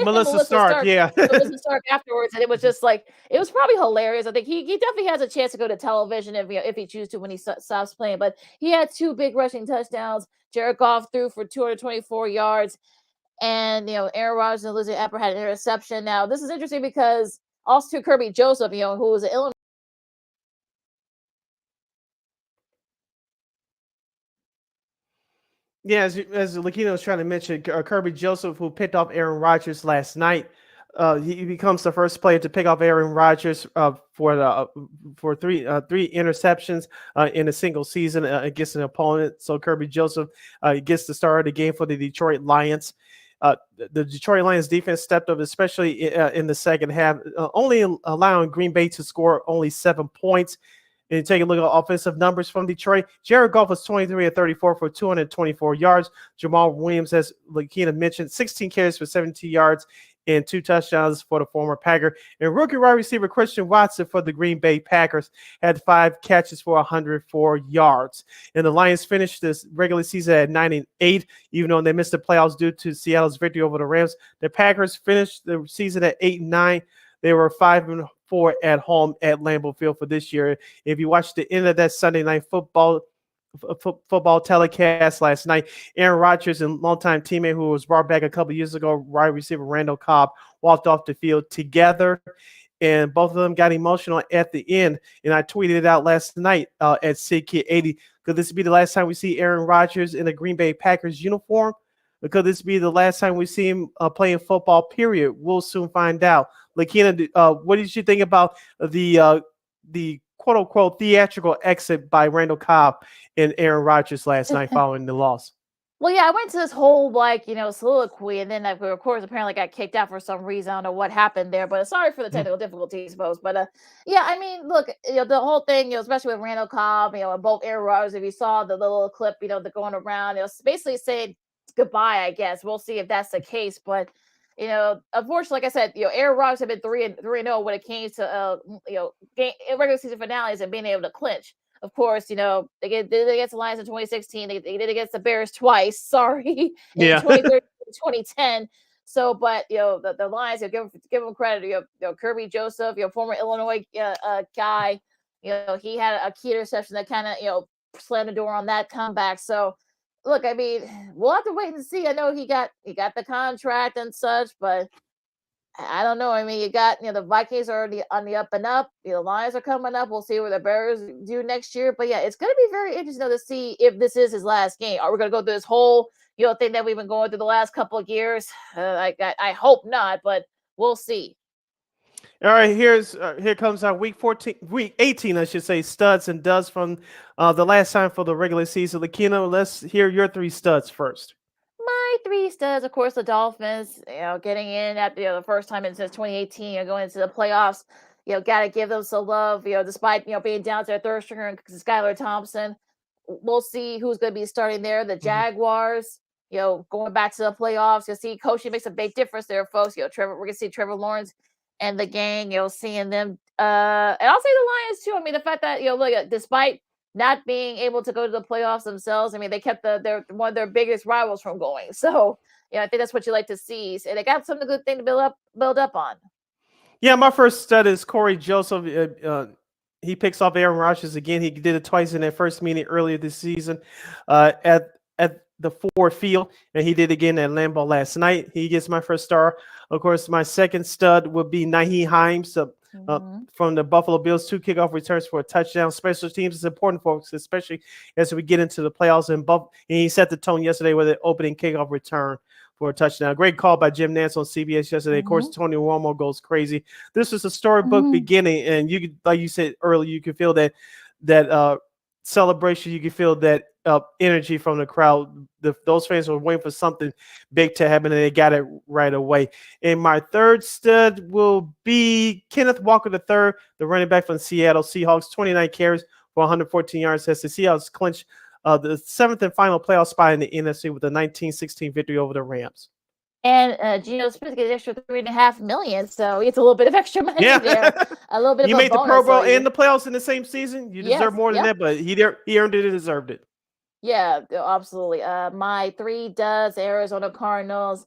Melissa Stark, yeah.
Melissa Stark afterwards, and it was just like it was probably hilarious. I think he definitely has a chance to go to television if he chooses to when he stops playing. But he had 2 big rushing touchdowns. Jared Goff threw for 224 yards, and Aaron Rodgers and Lizzie Epper had an interception. Now this is interesting because also Kirby Joseph, who was an Illinois.
Yeah, as Lakeena was trying to mention, Kirby Joseph, who picked off Aaron Rodgers last night, he becomes the first player to pick off Aaron Rodgers for three interceptions in a single season against an opponent. So Kirby Joseph gets the start of the game for the Detroit Lions. The Detroit Lions defense stepped up, especially in the second half, only allowing Green Bay to score only 7 points. And take a look at offensive numbers from Detroit. Jared Goff was 23 of 34 for 224 yards. Jamal Williams, as Lakeena mentioned, 16 carries for 72 yards and 2 touchdowns for the former Packer. And rookie wide receiver Christian Watson for the Green Bay Packers had 5 catches for 104 yards. And the Lions finished this regular season at 9-8, even though they missed the playoffs due to Seattle's victory over the Rams. The Packers finished the season at 8-9. They were 5-4 at home at Lambeau Field for this year. If you watched the end of that Sunday night football telecast last night, Aaron Rodgers and longtime teammate who was brought back a couple years ago, wide receiver Randall Cobb, walked off the field together, and both of them got emotional at the end. And I tweeted it out last night at SidKid80. Could this be the last time we see Aaron Rodgers in a Green Bay Packers uniform? Could this be the last time we see him playing football, period? We'll soon find out. Lakeena, what did you think about the quote-unquote theatrical exit by Randall Cobb and Aaron Rodgers last night following the loss?
Well, yeah, I went to this whole soliloquy, and then of course apparently got kicked out for some reason. I don't know what happened there, but sorry for the technical difficulties, folks. But yeah, I mean, look, the whole thing, especially with Randall Cobb, and both Aaron Rodgers. If you saw the little clip, they're going around, basically saying goodbye. I guess we'll see if that's the case, but unfortunately, like I said, Aaron Rodgers have been 3-0 when it came to regular season finales and being able to clinch. Of course, they did it against the Lions in 2016. They did it against the Bears twice. Sorry, in 2013, 2010. So, but the Lions, give them credit. Kirby Joseph, former Illinois guy. He had a key interception that kind of slammed the door on that comeback. So, look, I mean, we'll have to wait and see. I know he got the contract and such, but I don't know. I mean, you got the Vikings are on the up and up. The Lions are coming up. We'll see what the Bears do next year. But yeah, it's going to be very interesting to see if this is his last game. Are we going to go through this whole thing that we've been going through the last couple of years? I hope not, but we'll see.
All right, here comes our week 18, I should say, studs and duds from the last time for the regular season. Lakeena, let's hear your 3 studs first.
My 3 studs, of course, the Dolphins, getting in at the first time since 2018, going into the playoffs. Got to give them some love, despite, being down to their third stringer and Skylar Thompson. We'll see who's going to be starting there. The Jaguars, going back to the playoffs. You'll see coaching makes a big difference there, folks. We're going to see Trevor Lawrence and the gang, seeing them. And I'll say the Lions, too. I mean, the fact that, look, despite not being able to go to the playoffs themselves, I mean, they kept one of their biggest rivals from going. So, I think that's what you like to see. And they got something good thing to build up on.
Yeah, my first stud is Corey Joseph. He picks off Aaron Rodgers again. He did it twice in their first meeting earlier this season at the Ford Field, and he did again at Lambeau last night. He gets my first star. Of course, my second stud would be Nyheim Hines from the Buffalo Bills. 2 kickoff returns for a touchdown. Special teams is important, folks, especially as we get into the playoffs. And he set the tone yesterday with an opening kickoff return for a touchdown. Great call by Jim Nantz on CBS yesterday. Of course, Tony Romo goes crazy. This was a storybook beginning, and you could, like you said earlier, you could feel that celebration. You could feel that energy from the crowd. Those fans were waiting for something big to happen, and they got it right away. And my third stud will be Kenneth Walker III, the running back from Seattle Seahawks. 29 carries for 114 yards as the Seahawks clinched the 7th and final playoff spot in the NFC with a 19-16 victory over the Rams.
And Geno Smith gets extra $3.5 million, so he gets a little bit of extra money there. A little bit
You
of a
made the
bonus.
Pro Bowl
So
and the playoffs in the same season. You deserve more than that, but he earned it and deserved it.
Yeah, absolutely. My 3 duds, Arizona Cardinals.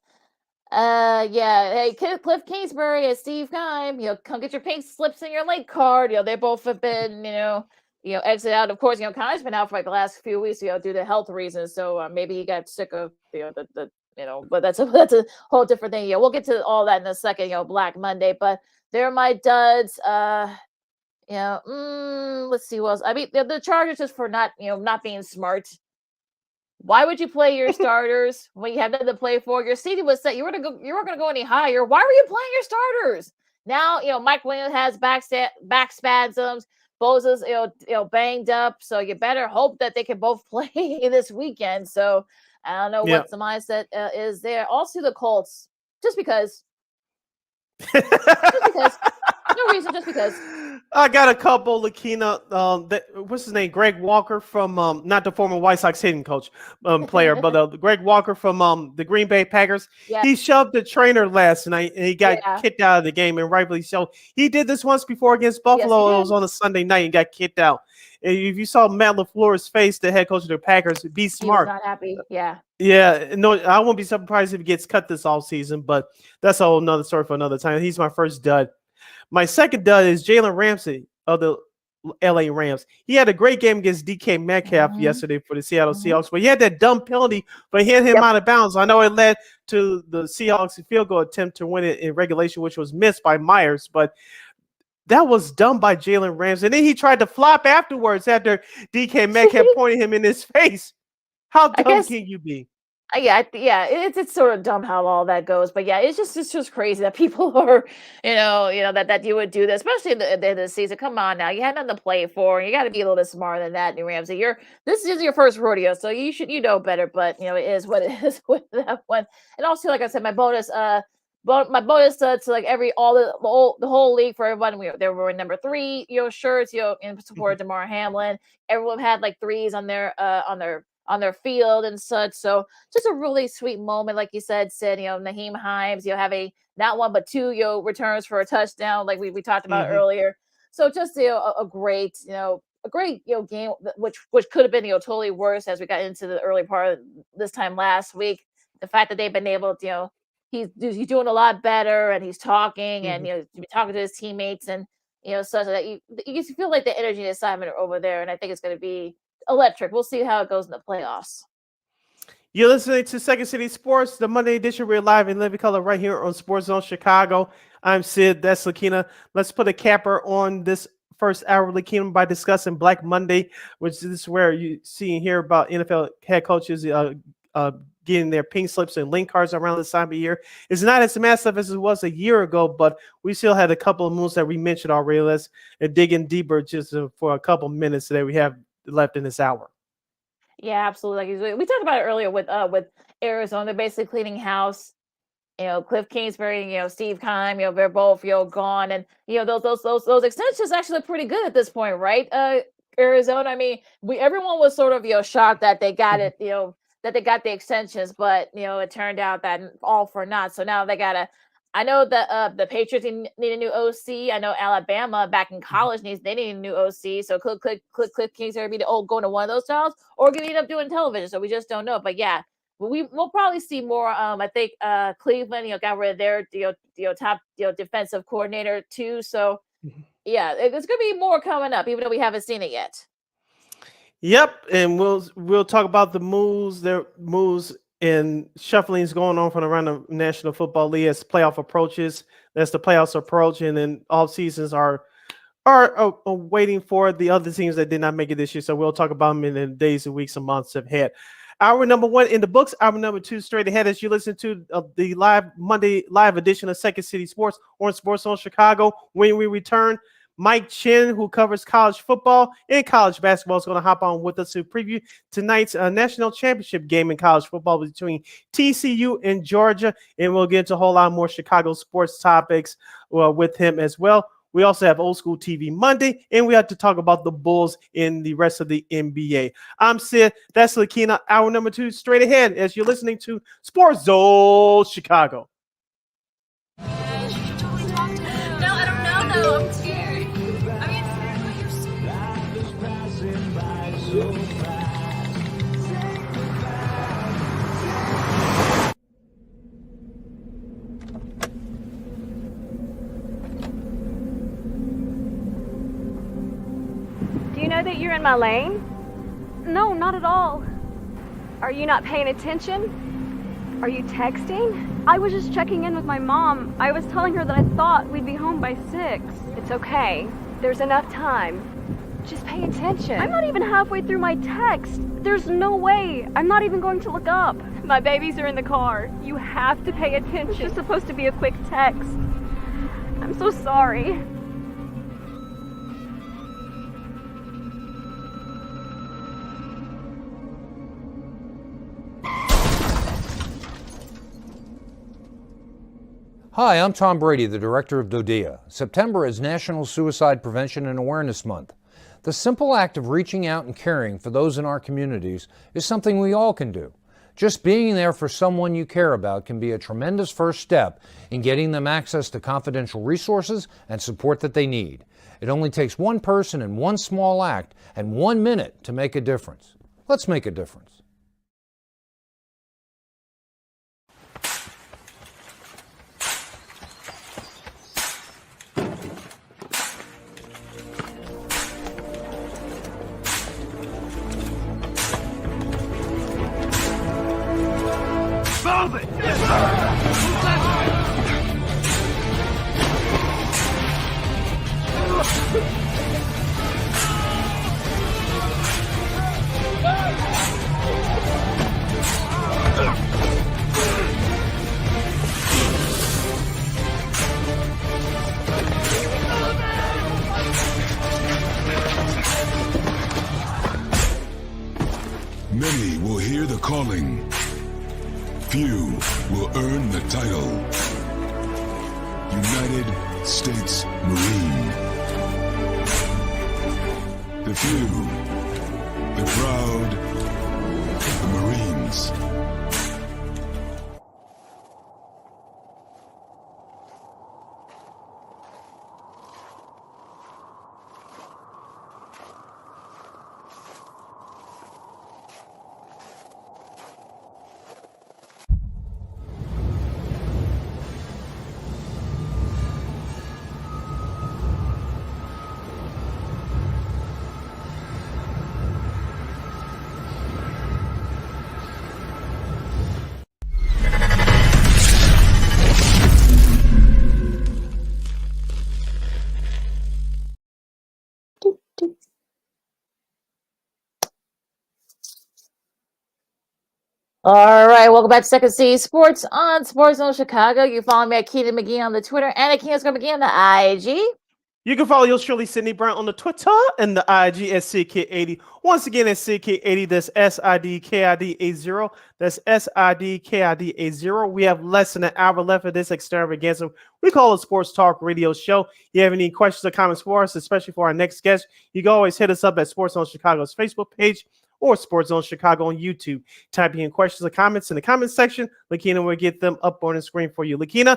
Hey, Cliff Kingsbury and Steve Keim, come get your pink slips in your late card. They both have been, exit out. Of course, Keim's been out for like the last few weeks, due to health reasons. So maybe he got sick of, but that's a whole different thing. We'll get to all that in a second, Black Monday, but they're my duds. Let's see what else. I mean, the Chargers just for not being smart. Why would you play your starters when you have nothing to play for? Your season was set. You weren't going to go any higher. Why were you playing your starters? Now, Mike Williams has back spasms. Bosa's, banged up. So you better hope that they can both play this weekend. So I don't know what the mindset is there. Also, the Colts, just because. No reason, just because.
I got a couple. Lakeena, what's his name? Greg Walker from not the former White Sox hitting coach player, but Greg Walker from the Green Bay Packers. Yeah. He shoved the trainer last night and he got kicked out of the game, and rightfully so. He did this once before against Buffalo. Yes, it was on a Sunday night and got kicked out. And if you saw Matt LaFleur's face, the head coach of the Packers, be smart.
He was not happy. Yeah.
Yeah, no, I won't be surprised if he gets cut this offseason, but that's a whole nother story for another time. He's my first dud. My second dud is Jalen Ramsey of the LA Rams. He had a great game against DK Metcalf yesterday for the Seattle Seahawks, but he had that dumb penalty for hitting him out of bounds. I know it led to the Seahawks field goal attempt to win it in regulation, which was missed by Myers, but that was done by Jalen Ramsey. And then he tried to flop afterwards after DK Metcalf pointed him in his face. How dumb can you be?
It's sort of dumb how all that goes, but yeah, it's just crazy that people are, that you would do this, especially at the end of the season. Come on now, you had nothing to play for. You got to be a little bit smarter than that, New Ramsey. This is your first rodeo, so you should better. But it is what it is with that one. And also, like I said, my bonus to like the whole league for everyone. There were number 3 shirts in support of DeMar Hamlin. Everyone had like 3s on their field and such. So just a really sweet moment. Like you said, Sid, Naheem Himes, have not 1, but 2, returns for a touchdown. Like we talked about earlier. So just, a great game, which could have been, totally worse as we got into the early part of this time last week. The fact that they've been able to, he's doing a lot better and he's talking and, talking to his teammates and, such that you feel like the energy and excitement are over there. And I think it's going to be electric. We'll see how it goes in the playoffs.
You're listening to Second City Sports, the Monday edition. We're live in living color right here on Sports Zone Chicago. I'm Sid. That's Lakeena. Let's put a capper on this first hour of Lakeena by discussing Black Monday, which is where you see and hear about NFL head coaches getting their pink slips and link cards around this time of year. It's not as massive as it was a year ago, but we still had a couple of moves that we mentioned already. Let's dig in deeper just for a couple minutes that we have left in this hour.
Yeah, absolutely. Like we talked about it earlier with Arizona basically cleaning house. Cliff Kingsbury, Steve Keim, they're both gone, and those extensions actually look pretty good at this point, right? Arizona. I mean, everyone was sort of shocked that they got it, that they got the extensions, but it turned out that all for naught. So now they gotta. I know that the Patriots need a new OC. I know Alabama back in college they need a new OC. So Cliff Kingsbury be going to one of those jobs, or going to end up doing television. So we just don't know. But yeah, we'll probably see more. I think Cleveland, got rid of their top defensive coordinator too. So yeah, there's going to be more coming up, even though we haven't seen it yet.
Yep, and we'll talk about the moves and shufflings going on from around the National Football League as playoff approaches. As the playoffs approach, and then all seasons are waiting for the other teams that did not make it this year. So we'll talk about them in the days and weeks and months ahead. Hour number 1 in the books. Hour number 2 straight ahead as you listen to the Monday live edition of Second City Sports on Sports Zone Chicago. When we return, Mike Chen, who covers college football and college basketball, is going to hop on with us to preview tonight's national championship game in college football between TCU and Georgia. And we'll get into a whole lot more Chicago sports topics with him as well. We also have Old School TV Monday, and we have to talk about the Bulls in the rest of the NBA. I'm Sid. That's Lakeena. Hour number 2 straight ahead as you're listening to Sports Zone Chicago.
No, I don't know though. I'm scared. I mean, you're so
Do you know that you're in my lane? No, not at all. Are you not paying attention? Are you texting? I was just checking in with my mom. I was telling her that I thought we'd be home by 6. It's okay. There's enough time. Just pay attention. I'm not even halfway through my text. There's no way. I'm not even going to look up. My babies are in the car. You have to pay attention. It's just supposed to be a quick text. I'm so sorry.
Hi, I'm Tom Brady, the director of DODEA. September is National Suicide Prevention and Awareness Month. The simple act of reaching out and caring for those in our communities is something we all can do. Just being there for someone you care about can be a tremendous first step in getting them access to confidential resources and support that they need. It only takes one person and one small act and 1 minute to make a difference. Let's make a difference.
Move it!
Many will hear the calling. Few will earn the title. United States Marine. The few, the proud, the Marines.
All right, welcome back to Second City Sports on Sports Zone Chicago. You follow me at Keenan McGee on the Twitter and at Keenan McGee on the IG.
You can follow yours truly, Sydney Brown, on the Twitter and the IG at SidKid80. Once again, at SidKid80, that's SIDKID80. That's SIDKID80. We have less than an hour left of this extravaganza. We call it Sports Talk Radio Show. You have any questions or comments for us, especially for our next guest, you can always hit us up at Sports Zone Chicago's Facebook page or Sports Zone Chicago on YouTube. Type in questions or comments in the comments section. Lakeena will get them up on the screen for you. Lakeena,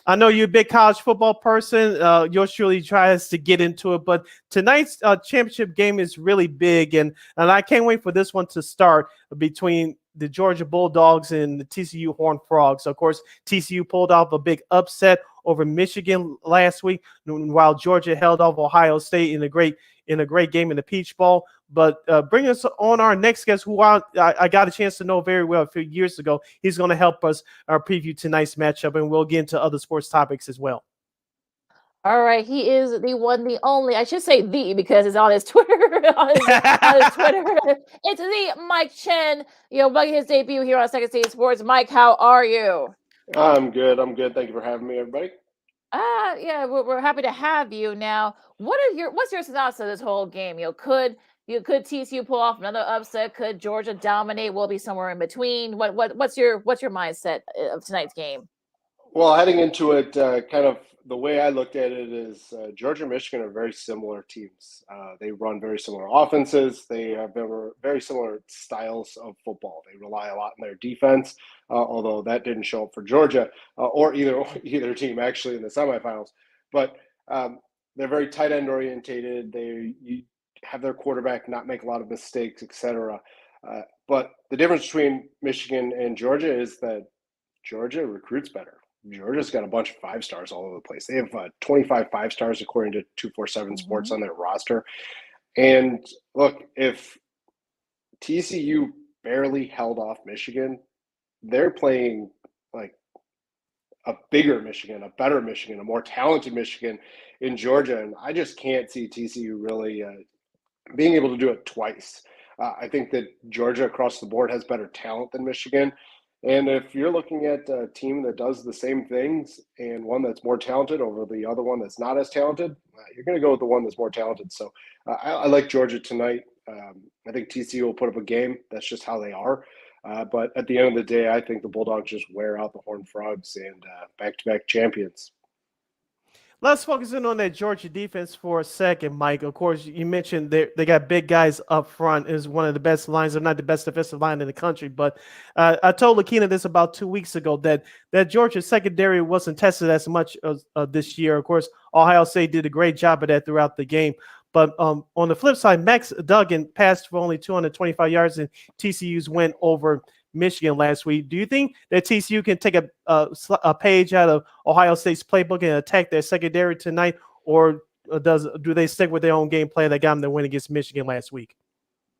I know you're a big college football person. Yours truly tries to get into it, but tonight's championship game is really big, and I can't wait for this one to start between the Georgia Bulldogs and the TCU Horned Frogs. Of course, TCU pulled off a big upset over Michigan last week, while Georgia held off Ohio State in a great game in the Peach Bowl. But bring us on our next guest, who I got a chance to know very well a few years ago. He's going to help us preview tonight's matchup, and we'll get into other sports topics as well.
All right, he is the one, the only. I should say the, because it's on his Twitter. on his Twitter, it's the Mike Chen. Making his debut here on Second City Sports. Mike, how are you?
I'm good. Thank you for having me, everybody.
Yeah, we're happy to have you. Now, what's your synopsis of this whole game? Could TCU pull off another upset? Could Georgia dominate? Will it be somewhere in between? What's your mindset of tonight's game?
Well, heading into it, kind of the way I looked at it is Georgia and Michigan are very similar teams. They run very similar offenses. They have very similar styles of football. They rely a lot on their defense, although that didn't show up for Georgia or either team actually in the semifinals. But they're very tight end orientated. You have their quarterback not make a lot of mistakes, etc. But the difference between Michigan and Georgia is that Georgia recruits better. Georgia's got a bunch of 5-stars all over the place. They have 25 5-stars according to 247 Sports on their roster. And look, if TCU barely held off Michigan, they're playing like a bigger Michigan, a better Michigan, a more talented Michigan in Georgia. And I just can't see TCU really being able to do it twice. I think that Georgia across the board has better talent than Michigan. And if you're looking at a team that does the same things and one that's more talented over the other one that's not as talented, you're going to go with the one that's more talented. So I like Georgia tonight. I think TCU will put up a game. That's just how they are. But at the end of the day, I think the Bulldogs just wear out the Horned Frogs and back-to-back champions.
Let's focus in on that Georgia defense for a second, Mike. Of course, you mentioned they got big guys up front. Is one of the best lines, if not the best defensive line in the country. But I told Lakeena this about 2 weeks ago that Georgia secondary wasn't tested as much this year. Of course, Ohio State did a great job of that throughout the game. But on the flip side, Max Duggan passed for only 225 yards in TCU's win over Michigan last week. Do you think that TCU can take a page out of Ohio State's playbook and attack their secondary tonight, or do they stick with their own game plan that got them the win against Michigan last week?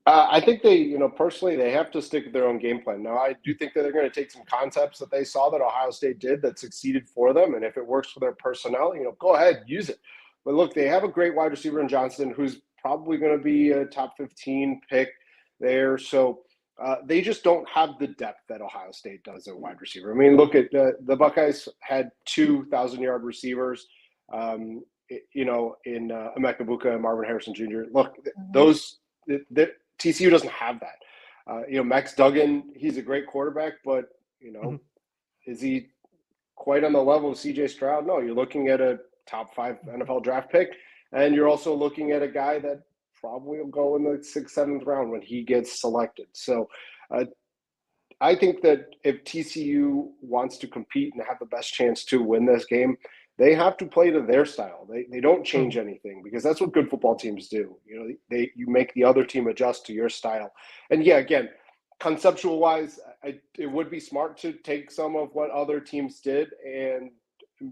I think they, personally, they have to stick with their own game plan. Now, I do think that they're going to take some concepts that they saw that Ohio State did that succeeded for them, and if it works for their personnel, go ahead, use it. But look, they have a great wide receiver in Johnston who's probably going to be a top 15 pick there. So they just don't have the depth that Ohio State does at wide receiver. I mean, look at the Buckeyes had 2,000-yard receivers, in Emeka Buka and Marvin Harrison Jr. Look, TCU doesn't have that. Max Duggan, he's a great quarterback, but, is he quite on the level of C.J. Stroud? No, you're looking at a top 5 NFL draft pick, and you're also looking at a guy that probably will go in the 6th, 7th round when he gets selected. So I think that if TCU wants to compete and have the best chance to win this game, they have to play to their style. They don't change anything, because that's what good football teams do. You make the other team adjust to your style. And yeah, again, conceptual wise, it would be smart to take some of what other teams did and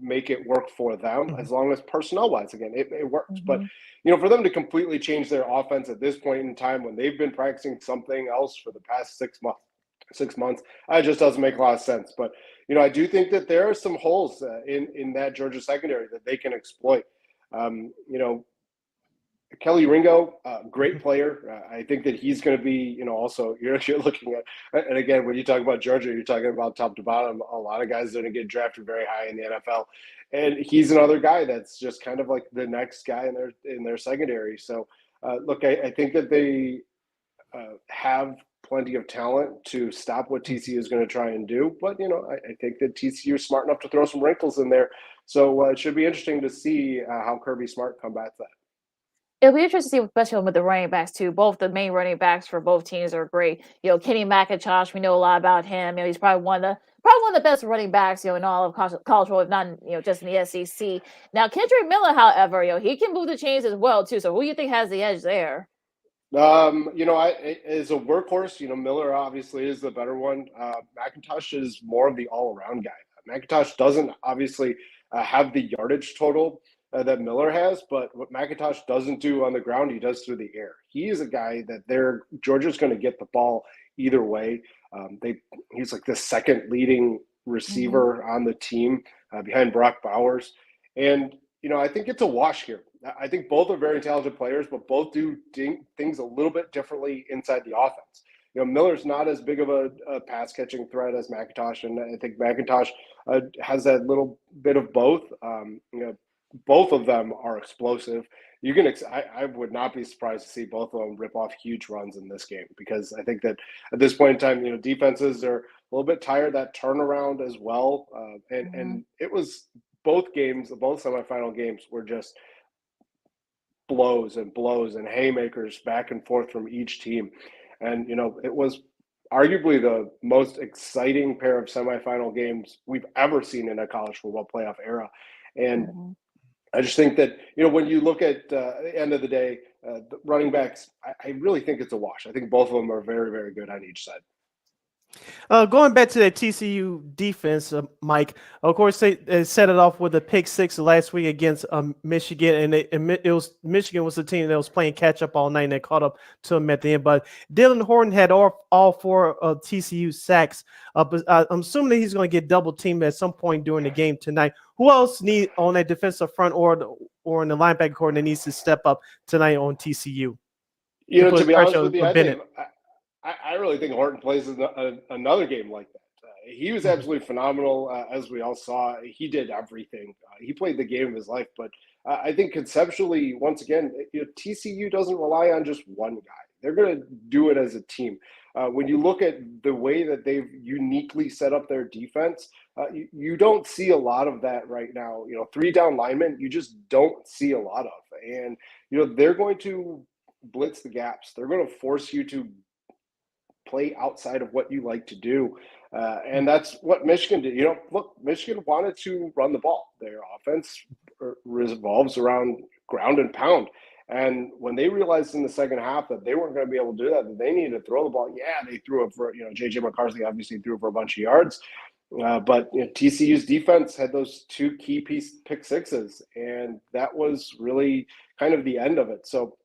make it work for them, as long as personnel wise, again, it works. But for them to completely change their offense at this point in time when they've been practicing something else for the past 6 months, it just doesn't make a lot of sense. But I do think that there are some holes in that Georgia secondary that they can exploit. Kelly Ringo, great player. I think that he's going to be, also you're looking at, and again, when you talk about Georgia, you're talking about top to bottom. A lot of guys are going to get drafted very high in the NFL, and he's another guy that's just kind of like the next guy in their secondary. So, look, I think that they have plenty of talent to stop what TCU is going to try and do. But, I think that TCU is smart enough to throw some wrinkles in there. So it should be interesting to see how Kirby Smart combats that.
It'll be interesting to see, especially with the running backs too. Both the main running backs for both teams are great. Kenny McIntosh, we know a lot about him. He's probably one of the best running backs, in all of college football, if not, just in the SEC. Now, Kendrick Miller, however, he can move the chains as well too. So, who do you think has the edge there?
As a workhorse, Miller obviously is the better one. McIntosh is more of the all-around guy. McIntosh doesn't obviously have the yardage total that Miller has, but what McIntosh doesn't do on the ground, he does through the air. He is a guy that Georgia's going to get the ball either way. He's like the second leading receiver on the team behind Brock Bowers. And, I think it's a wash here. I think both are very talented players, but both do things a little bit differently inside the offense. Miller's not as big of a pass catching threat as McIntosh, and I think McIntosh has that little bit of both. Both of them are explosive. I would not be surprised to see both of them rip off huge runs in this game, because I think that at this point in time, defenses are a little bit tired of that turnaround as well. And it was both semifinal games were just blows and haymakers back and forth from each team. And, it was arguably the most exciting pair of semifinal games we've ever seen in a college football playoff era. And I just think that, when you look at the end of the day, the running backs, I really think it's a wash. I think both of them are very, very good on each side.
Going back to that TCU defense, Mike, of course, they set it off with a pick six last week against Michigan, and Michigan was the team that was playing catch up all night, and they caught up to them at the end. But Dylan Horton had all four of TCU sacks. But I'm assuming that he's going to get double teamed at some point during the game tonight. Who else on that defensive front or in the linebacker core that needs to step up tonight on TCU?
To be honest with you, I really think Horton plays another game like that. He was absolutely phenomenal, as we all saw. He did everything. He played the game of his life. But I think conceptually, once again, TCU doesn't rely on just one guy. They're going to do it as a team. When you look at the way that they've uniquely set up their defense, you don't see a lot of that right now. 3 down linemen, you just don't see a lot of. And, they're going to blitz the gaps. They're going to force you to play outside of what you like to do. And that's what Michigan did. Look, Michigan wanted to run the ball. Their offense revolves around ground and pound. And when they realized in the second half that they weren't going to be able to do that they needed to throw the ball, they threw it for, J.J. McCarthy obviously threw for a bunch of yards. But TCU's defense had those 2 key pick sixes, and that was really kind of the end of it. So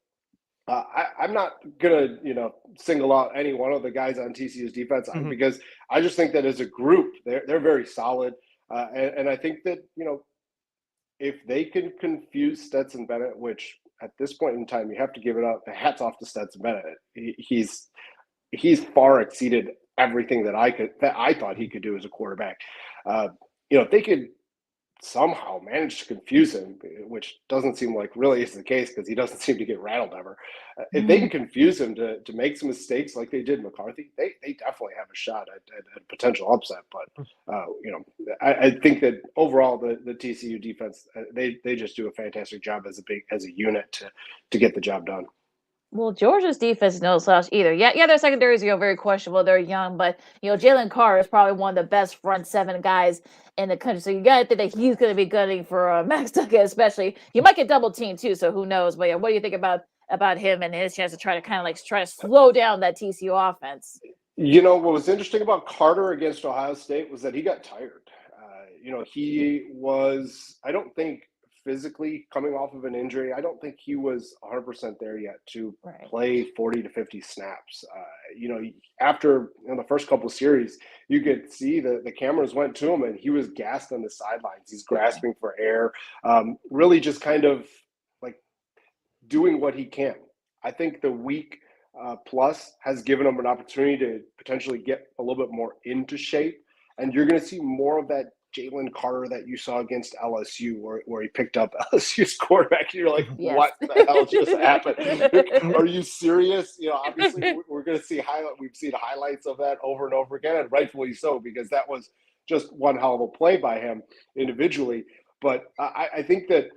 I'm not going to, single out any one of the guys on TCU's defense because I just think that as a group, they're very solid. And I think that, if they can confuse Stetson Bennett, which at this point in time, you have to give it up, the hats off to Stetson Bennett. He's far exceeded everything that I thought he could do as a quarterback. If they could somehow manage to confuse him, which doesn't seem like really is the case because he doesn't seem to get rattled ever. If they can confuse him to make some mistakes like they did McCarthy, they definitely have a shot at potential upset. But I think that overall the TCU defense they just do a fantastic job as a unit to get the job done.
Well, Georgia's defense is no slouch either. Yeah, their secondary is very questionable. They're young, but Jalen Carter is probably one of the best front 7 guys in the country. So you got to think that he's going to be gunning for Max Duckett, especially. You might get double teamed too, so who knows? But what do you think about him and his chance to try to slow down that TCU offense?
What was interesting about Carter against Ohio State was that he got tired. He was, I don't think, physically coming off of an injury. I don't think he was 100% there yet to play 40 to 50 snaps. After the first couple of series, you could see the cameras went to him and he was gassed on the sidelines. He's grasping for air, really just kind of like doing what he can. I think the week plus has given him an opportunity to potentially get a little bit more into shape. And you're going to see more of that Jalen Carter that you saw against LSU, where he picked up LSU's quarterback. You're like, what the hell just happened? Are you serious? Obviously we're going to see we've seen highlights of that over and over again, and rightfully so, because that was just one hell of a play by him individually. But I think that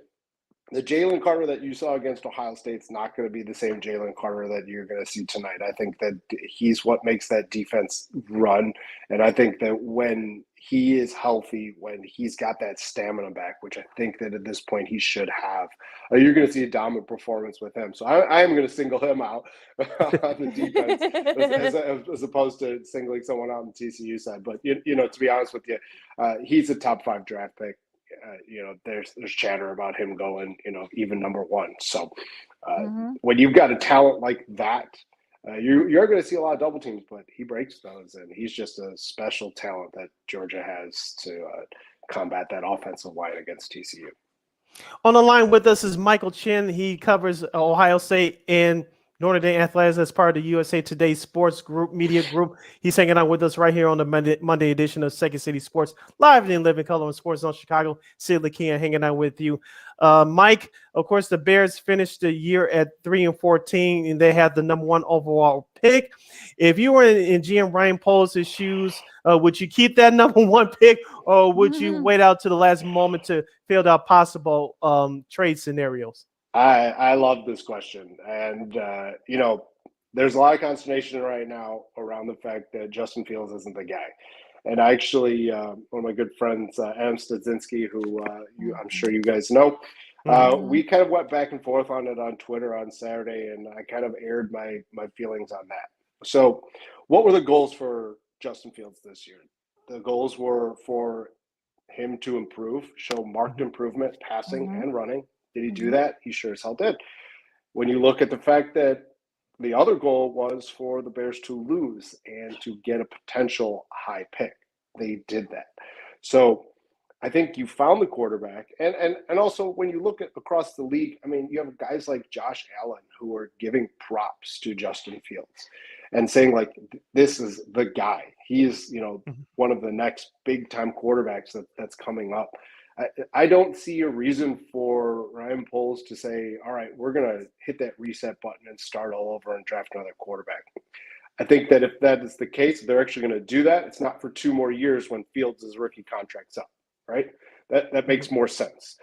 the Jalen Carter that you saw against Ohio State's not going to be the same Jalen Carter that you're going to see tonight. I think that he's what makes that defense run. And I think that when he is healthy, when he's got that stamina back, which I think that at this point he should have, you're going to see a dominant performance with him. So I am going to single him out on the defense as opposed to singling someone out on the TCU side. But, to be honest with you, he's a top 5 draft pick. There's chatter about him going, even number 1. So when you've got a talent like that, you're going to see a lot of double teams, but he breaks those, and he's just a special talent that Georgia has to combat that offensive line against TCU.
On the line with us is Michael Chen. He covers Ohio State, and Notre Dame Athletics as part of the USA Today Sports Group Media Group. He's hanging out with us right here on the Monday edition of Second City Sports, live in living color on Sports Zone Chicago. Sid, Lakeena hanging out with you. Mike, of course, the Bears finished the year at 3-14, and they had the number 1 overall pick. If you were in GM Ryan Poles' shoes, would you keep that number 1 pick, or would you wait out to the last moment to field out possible trade scenarios?
I love this question. And, there's a lot of consternation right now around the fact that Justin Fields isn't the guy. And I actually, one of my good friends, Adam Studzinski, who I'm sure you guys know, we kind of went back and forth on it on Twitter on Saturday, and I kind of aired my feelings on that. So what were the goals for Justin Fields this year? The goals were for him to improve, show marked improvement, passing and running. Did he do that? He sure as hell did. When you look at the fact that the other goal was for the Bears to lose and to get a potential high pick, they did that. So I think you found the quarterback. And also when you look at across the league, I mean, you have guys like Josh Allen who are giving props to Justin Fields and saying, like, this is the guy. He is, one of the next big time quarterbacks that's coming up. I don't see a reason for Ryan Poles to say, all right, we're going to hit that reset button and start all over and draft another quarterback. I think that if that is the case, they're actually going to do that. It's not for 2 more years when Fields' rookie contract's up, right? That makes more sense,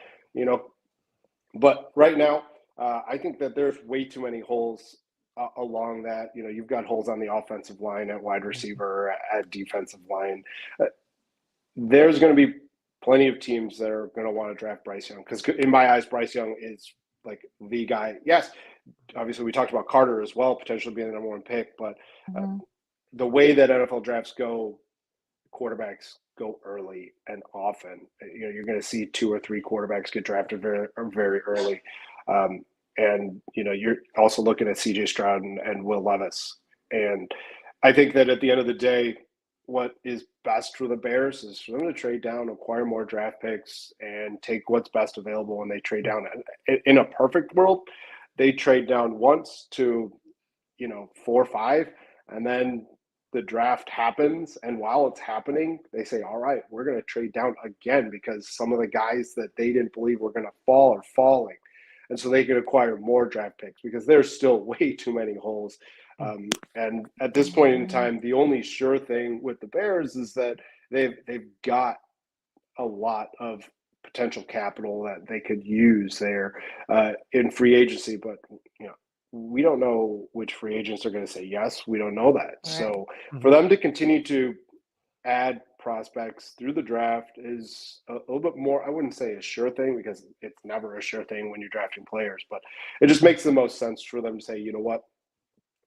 But right now, I think that there's way too many holes along that. You've got holes on the offensive line, at wide receiver, at defensive line. There's going to be plenty of teams that are going to want to draft Bryce Young, because in my eyes, Bryce Young is like the guy. Yes, obviously we talked about Carter as well, potentially being the number 1 pick, but the way that NFL drafts go, quarterbacks go early and often. You're going to see 2 or 3 quarterbacks get drafted very, very early. And you're also looking at CJ Stroud and Will Levis. And I think that at the end of the day, what is best for the Bears is for them to trade down, acquire more draft picks, and take what's best available when they trade down. In a perfect world, they trade down once to, 4 or 5, and then the draft happens. And while it's happening, they say, all right, we're going to trade down again because some of the guys that they didn't believe were going to fall are falling. And so they can acquire more draft picks because there's still way too many holes. And at this point in time, the only sure thing with the Bears is that they've got a lot of potential capital that they could use there in free agency. But, we don't know which free agents are going to say yes. We don't know that. Right. So for them to continue to add prospects through the draft is a little bit more, I wouldn't say a sure thing, because it's never a sure thing when you're drafting players, but it just makes the most sense for them to say, you know what,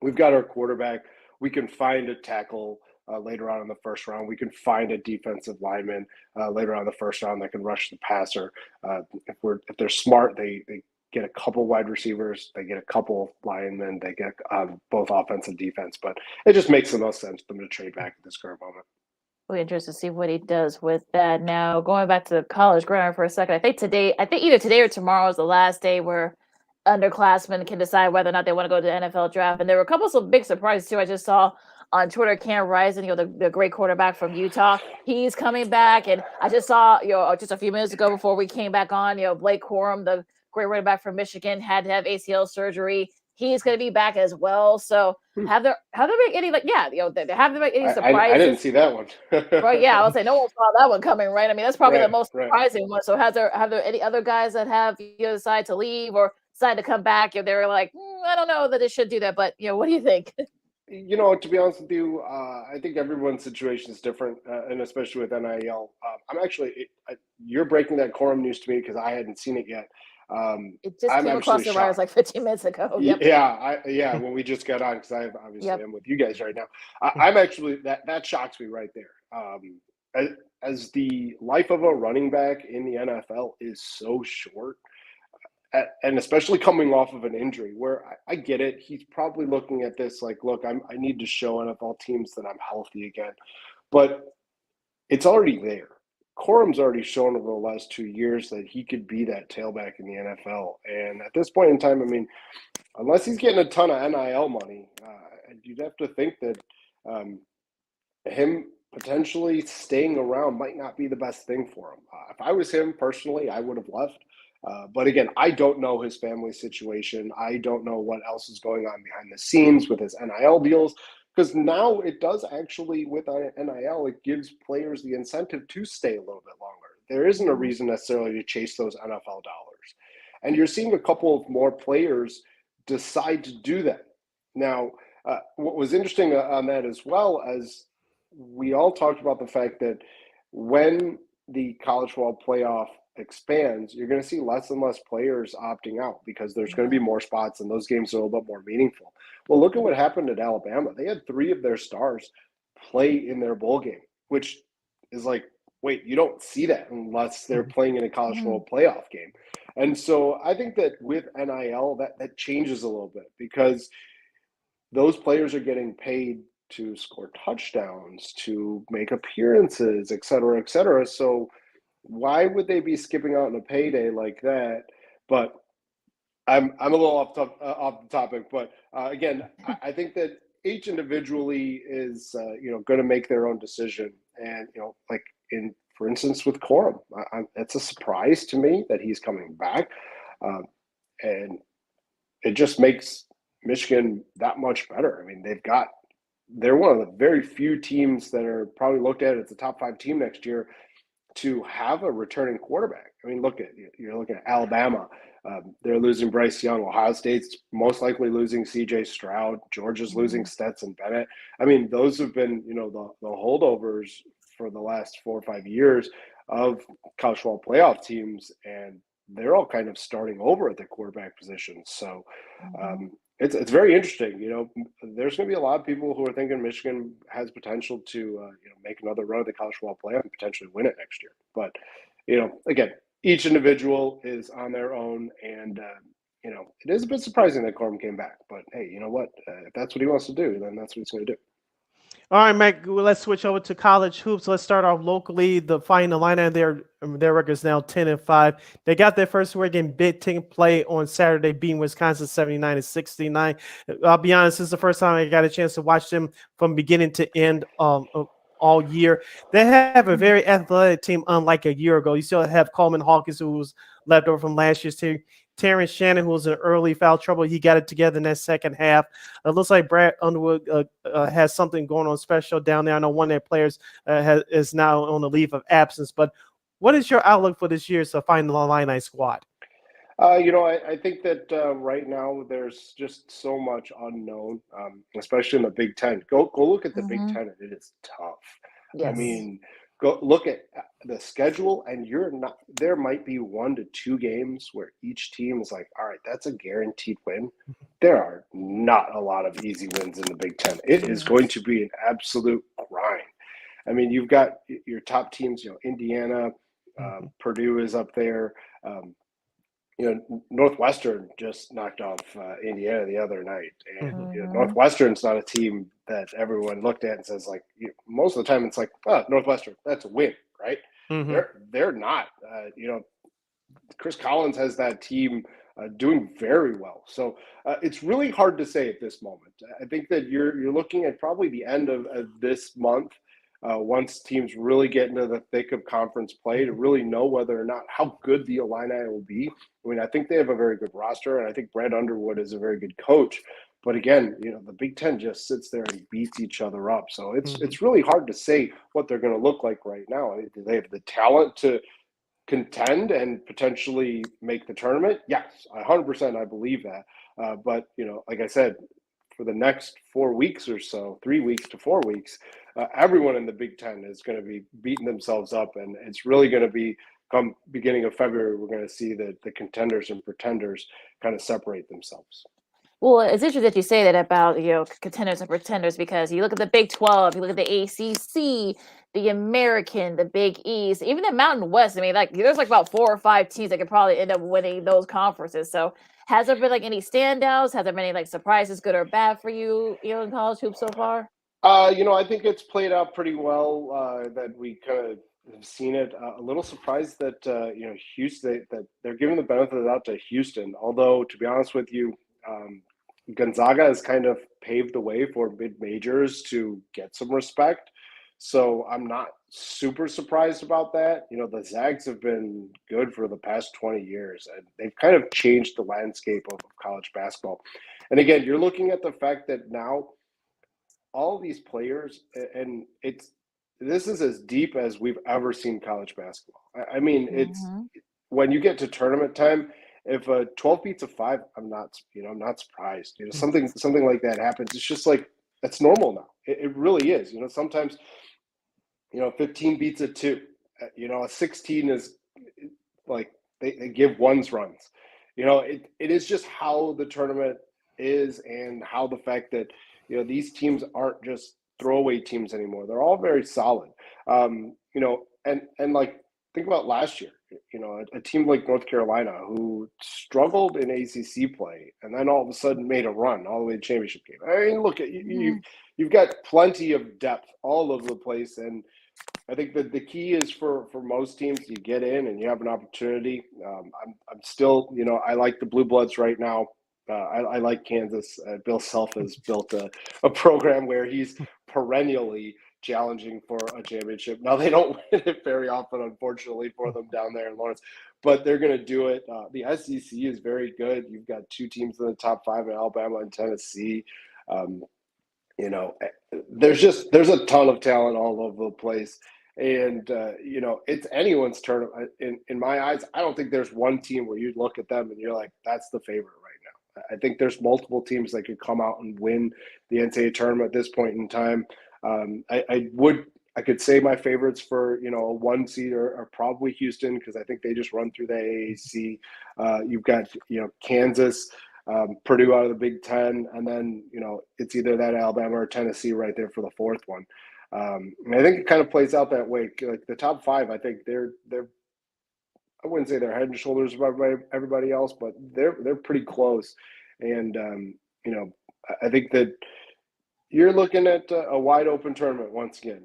we've got our quarterback. We can find a tackle later on in the first round. We can find a defensive lineman later on in the first round that can rush the passer. If they're smart, they get a couple wide receivers, they get a couple linemen, they get both offense and defense. But it just makes the most sense for them to trade back at this current moment.
Really interested to see what he does with that. Now, going back to the college gridiron for a second, I think either today or tomorrow is the last day where underclassmen can decide whether or not they want to go to the NFL draft. And there were a couple of some big surprises too. I just saw on Twitter, Cam Rising, the great quarterback from Utah, he's coming back. And I just saw, just a few minutes ago before we came back on, Blake Corum, the great running back from Michigan, had to have ACL surgery. He's going to be back as well. So have there been any have there been any surprises?
I didn't see that one.
Right? Yeah, I would say no one saw that one coming. Right? I mean, that's probably the most surprising one. So have there any other guys that have decided to leave or decide to come back? If they're like, I don't know that it should do that, but what do you think?
To be honest with you, I think everyone's situation is different, and especially with NIL. You're breaking that Corum news to me because I hadn't seen it yet.
It just came across the wires like 15 minutes ago. Yep.
Yeah, when we just got on, because I obviously am with you guys right now. I'm actually that shocks me right there. As the life of a running back in the NFL is so short, and especially coming off of an injury, where I get it, he's probably looking at this like, look, I need to show NFL teams that I'm healthy again, but it's already there. Corum's already shown over the last 2 years that he could be that tailback in the NFL. And at this point in time, I mean, unless he's getting a ton of NIL money, you'd have to think that him potentially staying around might not be the best thing for him. If I was him personally, I would have left. But again, I don't know his family situation. I don't know what else is going on behind the scenes with his NIL deals, because now it does actually, with NIL, it gives players the incentive to stay a little bit longer. There isn't a reason necessarily to chase those NFL dollars. And you're seeing a couple of more players decide to do that. Now, what was interesting on that as well, as we all talked about the fact that when the college football playoff expands, you're going to see less and less players opting out because there's going to be more spots and those games are a little bit more meaningful. Well, look at what happened at Alabama. They had 3 of their stars play in their bowl game, which is like, wait, you don't see that unless they're playing in a college football playoff game. And so I think that with NIL, that changes a little bit because those players are getting paid to score touchdowns, to make appearances, et cetera, et cetera. So why would they be skipping out on a payday like that? But I'm a little off the topic. But again, I think that each individually is going to make their own decision. And like for instance with Corum, it's a surprise to me that he's coming back, and it just makes Michigan that much better. I mean, they're one of the very few teams that are probably looked at as the top 5 team next year to have a returning quarterback. I mean, you're looking at Alabama. They're losing Bryce Young. Ohio State's most likely losing C.J. Stroud. Georgia's losing Stetson Bennett. I mean, those have been, the holdovers for the last 4 or 5 years of college football playoff teams, and they're all kind of starting over at the quarterback position. So it's very interesting. There's going to be a lot of people who are thinking Michigan has potential to make another run at the college football playoff and potentially win it next year. But again, each individual is on their own, and it is a bit surprising that Corum came back. But hey, you know what? If that's what he wants to do, then that's what he's going to do.
All right, Mike, let's switch over to college hoops. Let's start off locally. The Fighting Illini, their record is now 10-5. They got their first win in Big Ten play on Saturday, beating Wisconsin 79-69. I'll be honest, this is the first time I got a chance to watch them from beginning to end all year. They have a very athletic team, unlike a year ago. You still have Coleman Hawkins, who was left over from last year's team. Terrence Shannon, who was in early foul trouble, he got it together in that second half. It looks like Brad Underwood has something going on special down there. I know one of their players is now on the leave of absence. But what is your outlook for this year's Fighting Illini squad?
I think that right now there's just so much unknown, especially in the Big Ten. Go look at the Big Ten. It is tough.
Yes.
I mean, go look at the schedule, and there might be 1 to 2 games where each team is like, all right, that's a guaranteed win. There are not a lot of easy wins in the Big Ten. It is going to be an absolute grind. I mean, you've got your top teams, Indiana, Purdue is up there. Northwestern just knocked off Indiana the other night, and Northwestern's not a team that everyone looked at and says, like, most of the time it's like, oh, Northwestern, that's a win, right? They're not. Chris Collins has that team doing very well, so it's really hard to say at this moment. I think that you're looking at probably the end of this month. Once teams really get into the thick of conference play to really know whether or not how good the Illini will be. I mean, I think they have a very good roster, and I think Brad Underwood is a very good coach. But again, the Big Ten just sits there and beats each other up. So it's really hard to say what they're going to look like right now. Do they have the talent to contend and potentially make the tournament? Yes, 100% I believe that. But, like I said, for the next 4 weeks or so, 3 weeks to 4 weeks, everyone in the Big Ten is going to be beating themselves up, and it's really going to be come beginning of February, we're going to see the contenders and pretenders kind of separate themselves.
Well, it's interesting that you say that about contenders and pretenders, because you look at the Big 12, you look at the ACC, the American, the Big East, even the Mountain West. I mean, there's about 4 or 5 teams that could probably end up winning those conferences. So, has there been any standouts? Has there been any surprises, good or bad, for you, in college hoops so far?
I think it's played out pretty well. That we kind of have seen it. A little surprised that Houston, that they're giving the benefit of the doubt to Houston. Although, to be honest with you, Gonzaga has kind of paved the way for mid-majors to get some respect. So I'm not super surprised about that. The Zags have been good for the past 20 years, and they've kind of changed the landscape of college basketball. And again, you're looking at the fact that now all these players, and this is as deep as we've ever seen college basketball. I mean, it's when you get to tournament time, if a 12 beats a 5, I'm not surprised. Something like that happens. It's just like that's normal now. It really is. Sometimes 15 beats a 2. A 16 is like they give ones runs. It is just how the tournament is, and how the fact that these teams aren't just throwaway teams anymore. They're all very solid. And like think about last year. A team like North Carolina who struggled in ACC play and then all of a sudden made a run all the way to championship game. I mean, look, you've got plenty of depth all over the place, and I think that the key is for most teams, you get in and you have an opportunity. I'm still, I like the Blue Bloods right now. I like Kansas. Bill Self has built a program where he's perennially challenging for a championship. Now, they don't win it very often, unfortunately, for them down there in Lawrence, but they're going to do it. The SEC is very good. You've got 2 teams in the top 5 in Alabama and Tennessee. There's a ton of talent all over the place. And, it's anyone's tournament. In my eyes, I don't think there's one team where you look at them and you're like, that's the favorite right now. I think there's multiple teams that could come out and win the NCAA tournament at this point in time. I could say my favorites for, a 1 seed are probably Houston, because I think they just run through the AAC. You've got, Kansas, Purdue out of the Big Ten, and then, it's either that Alabama or Tennessee right there for the 4th one. And I think it kind of plays out that way. Like the top 5, I think they're I wouldn't say they're head and shoulders above everybody else, but they're pretty close. And I think that you're looking at a wide open tournament once again.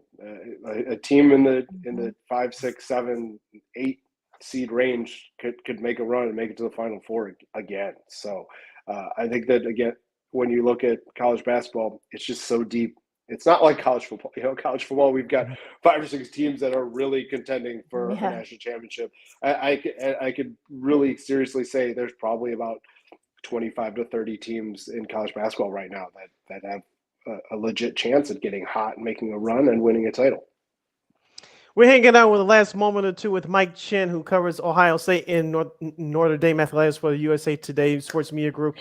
A team in the 5, 6, 7, 8 seed range could make a run and make it to the Final Four again. So I think that again, when you look at college basketball, it's just so deep. It's not like college football. College football, we've got 5 or 6 teams that are really contending for a national championship. I could really seriously say there's probably about 25 to 30 teams in college basketball right now that have a legit chance at getting hot and making a run and winning a title.
We're hanging out with the last moment or two with Mike Chen, who covers Ohio State and Notre Dame athletics for the USA Today Sports Media Group.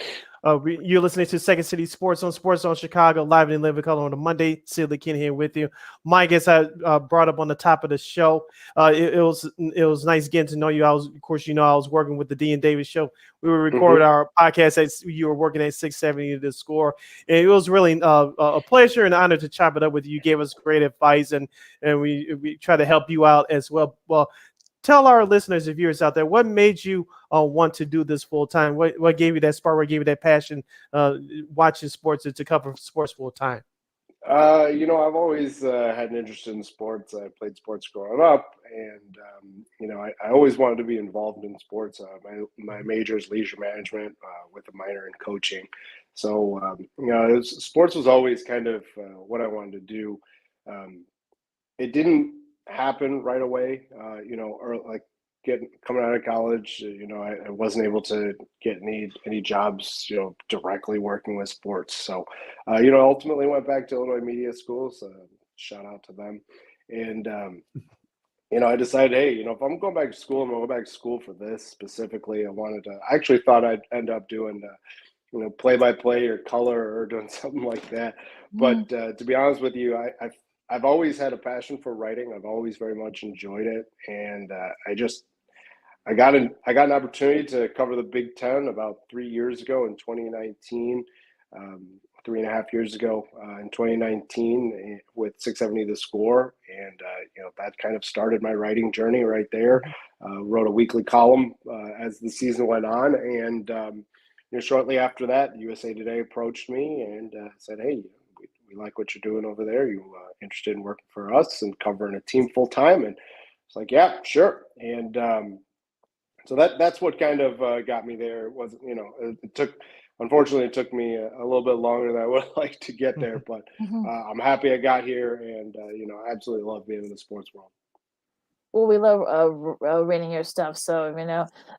You're listening to Second City Sports on Chicago, live and in living color on a Monday. Sid Lakeena here with you. Mike, as I brought up on the top of the show, it was nice getting to know you. I was working with the D and Davis show. We were recording our podcast as you were working at 670 The Score, and it was really a pleasure and honor to chop it up with you. You gave us great advice, and we try to help you out as well. Well, tell our listeners and viewers out there, what made you want to do this full time? What gave you that spark? What gave you that passion watching sports and to cover sports full time?
I've always had an interest in sports. I played sports growing up, and I always wanted to be involved in sports. My major is leisure management with a minor in coaching. So sports was always kind of what I wanted to do. It didn't happen right away, or like coming out of college, I wasn't able to get any jobs, directly working with sports. So, ultimately went back to Illinois Media School. So shout out to them. And, I decided, hey, if I'm going back to school, I'm going to go back to school for this specifically. I actually thought I'd end up doing, play-by-play or color or doing something like that. But to be honest with you, I've always had a passion for writing. I've always very much enjoyed it. And I got an opportunity to cover the Big Ten about 3 years ago in 2019, 3.5 years ago in 2019 with 670 The Score. And, that kind of started my writing journey right there. Wrote a weekly column as the season went on. And, shortly after that, USA Today approached me and said, hey, we like what you're doing over there. You interested in working for us and covering a team full time? And it's like, yeah, sure. And so that's what kind of got me there. It wasn't, it took unfortunately, it took me a little bit longer than I would like to get there, but I'm happy I got here, and absolutely love being in the sports world.
Well, we love reading your stuff. So,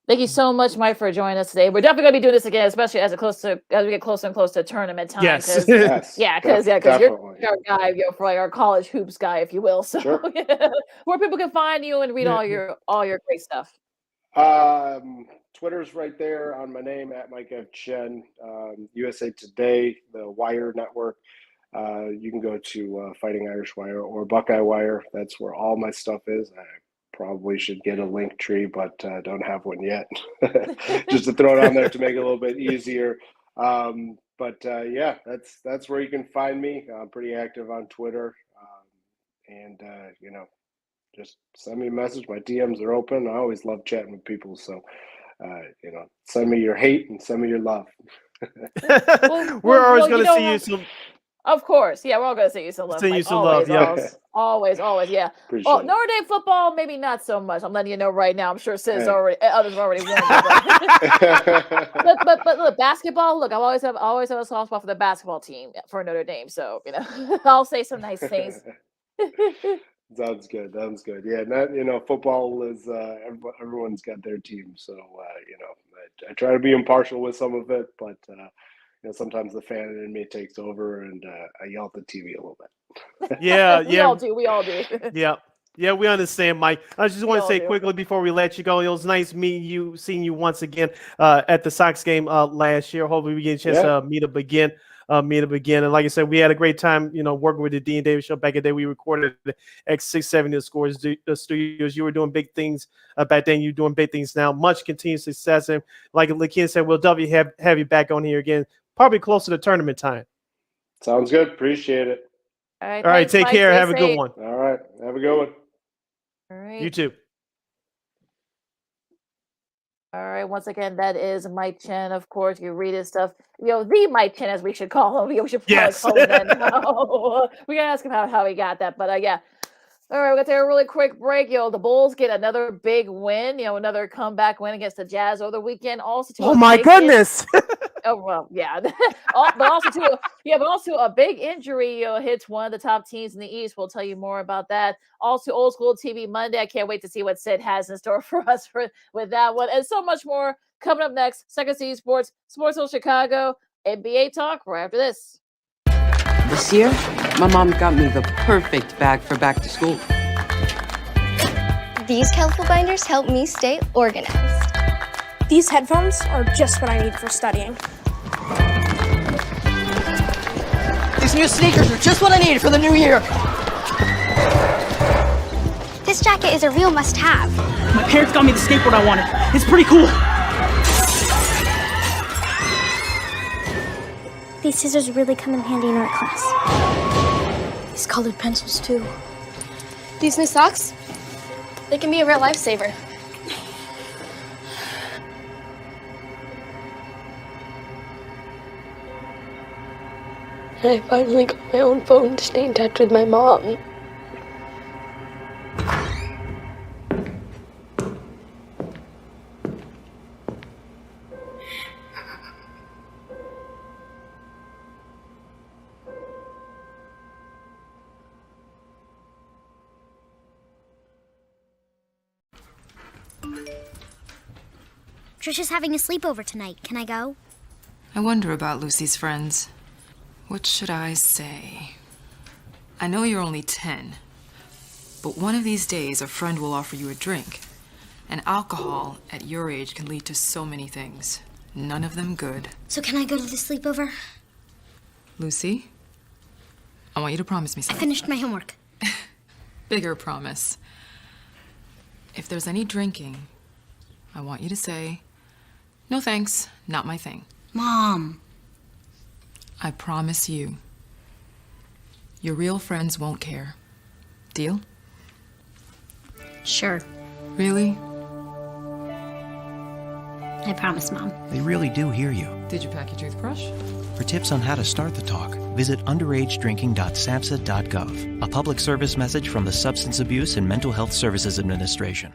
thank you so much, Mike, for joining us today. We're definitely going to be doing this again, especially as we get closer and closer to tournament time.
Yes.
Because you're our guy, for like our college hoops guy, if you will. So,
Sure.
where people can find you and read all your great stuff.
Twitter's right there on my name at Mike Chen. USA Today, the Wire Network. You can go to Fighting Irish Wire or Buckeye Wire. That's where all my stuff is. I probably should get a link tree, but don't have one yet. Just to throw it on there to make it a little bit easier. That's where you can find me. I'm pretty active on Twitter. Just send me a message. My DMs are open. I always love chatting with people. So, send me your hate and send me your love.
We're always going to see you some.
Of course. Yeah, we're all going to send you some love.
Send you some love, yeah.
Always, yeah.
Appreciate it.
Notre Dame football, maybe not so much. I'm letting you know right now. I'm sure Sid's others have already won. But look, basketball, I've always have a soft spot for the basketball team for Notre Dame. So, I'll say some nice things.
Sounds good. Yeah, football is everyone's got their team. So, I try to be impartial with some of it, but sometimes the fan in me takes over and I yell at the TV a little bit.
Yeah.
We all do.
Yeah, we understand, Mike. I just want to say quickly before we let you go, it was nice seeing you once again at the Sox game last year. Hopefully we get a chance to meet up again. And like I said, we had a great time, working with the Dean Davis show back in the day. We recorded at 670 Scores Studios. You were doing big things back then. You're doing big things now. Much continued success. And like Lakeena said, we'll definitely have you back on here again, probably closer to tournament time.
Sounds good. Appreciate it.
All right.
All right. Take care. Have a good one.
All right. Have a good one.
All right.
You too.
All right. Once again, that is Mike Chen. Of course, you read his stuff. The Mike Chen, as we should call him. We should probably call him that now. We gotta ask him how he got that. But yeah. All right, we're gonna take a really quick break. The Bulls get another big win. Another comeback win against the Jazz over the weekend. Also,
oh my goodness.
Oh well, yeah. but also a big injury hits one of the top teams in the East. We'll tell you more about that. Also, Old School TV Monday. I can't wait to see what Sid has in store for us with that one, and so much more coming up next. Second City Sports, Sportsville Chicago, NBA talk right after this.
This year, my mom got me the perfect bag for back to school.
These colorful binders help me stay organized.
These headphones are just what I need for studying.
These new sneakers are just what I needed for the new year.
This jacket is a real must-have.
My parents got me the skateboard I wanted. It's pretty cool.
These scissors really come in handy in art class. These colored pencils, too. These new socks? They can be a real lifesaver.
I finally got my own phone to stay in touch with my mom.
Trisha's having a sleepover tonight. Can I go?
I wonder about Lucy's friends. What should I say? I know you're only 10, but one of these days a friend will offer you a drink. And alcohol at your age can lead to so many things. None of them good.
So can I go to the sleepover?
Lucy, I want you to promise me
I
something.
finished my homework.
Bigger promise. If there's any drinking, I want you to say, "No thanks, not my thing."
Mom.
I promise you. Your real friends won't care. Deal?
Sure.
Really?
I promise, Mom.
They really do hear you.
Did you pack your toothbrush?
For tips on how to start the talk, visit underagedrinking.samhsa.gov, a public service message from the Substance Abuse and Mental Health Services Administration.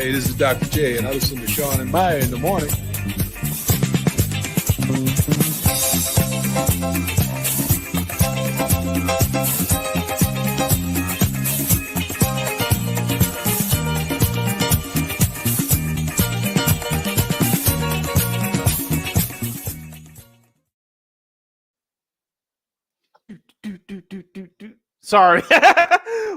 Hey, this is Dr. J, and I listen to Sean and Maya in the morning.
Sorry.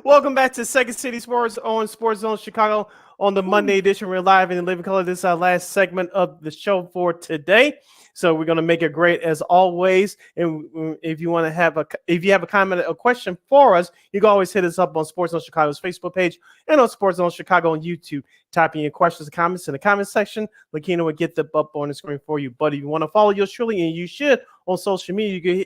Welcome back to Second City Sports on Sports Zone Chicago on the Monday edition. We're live in living color. This is our last segment of the show for today. So we're going to make it great as always. And if you want to have a comment, a question for us, you can always hit us up on Sports Zone Chicago's Facebook page and on Sports Zone Chicago on YouTube. Type in your questions and comments in the comment section. Lakeena will get them up on the screen for you. But if you want to follow yours truly, and you should, on social media, you can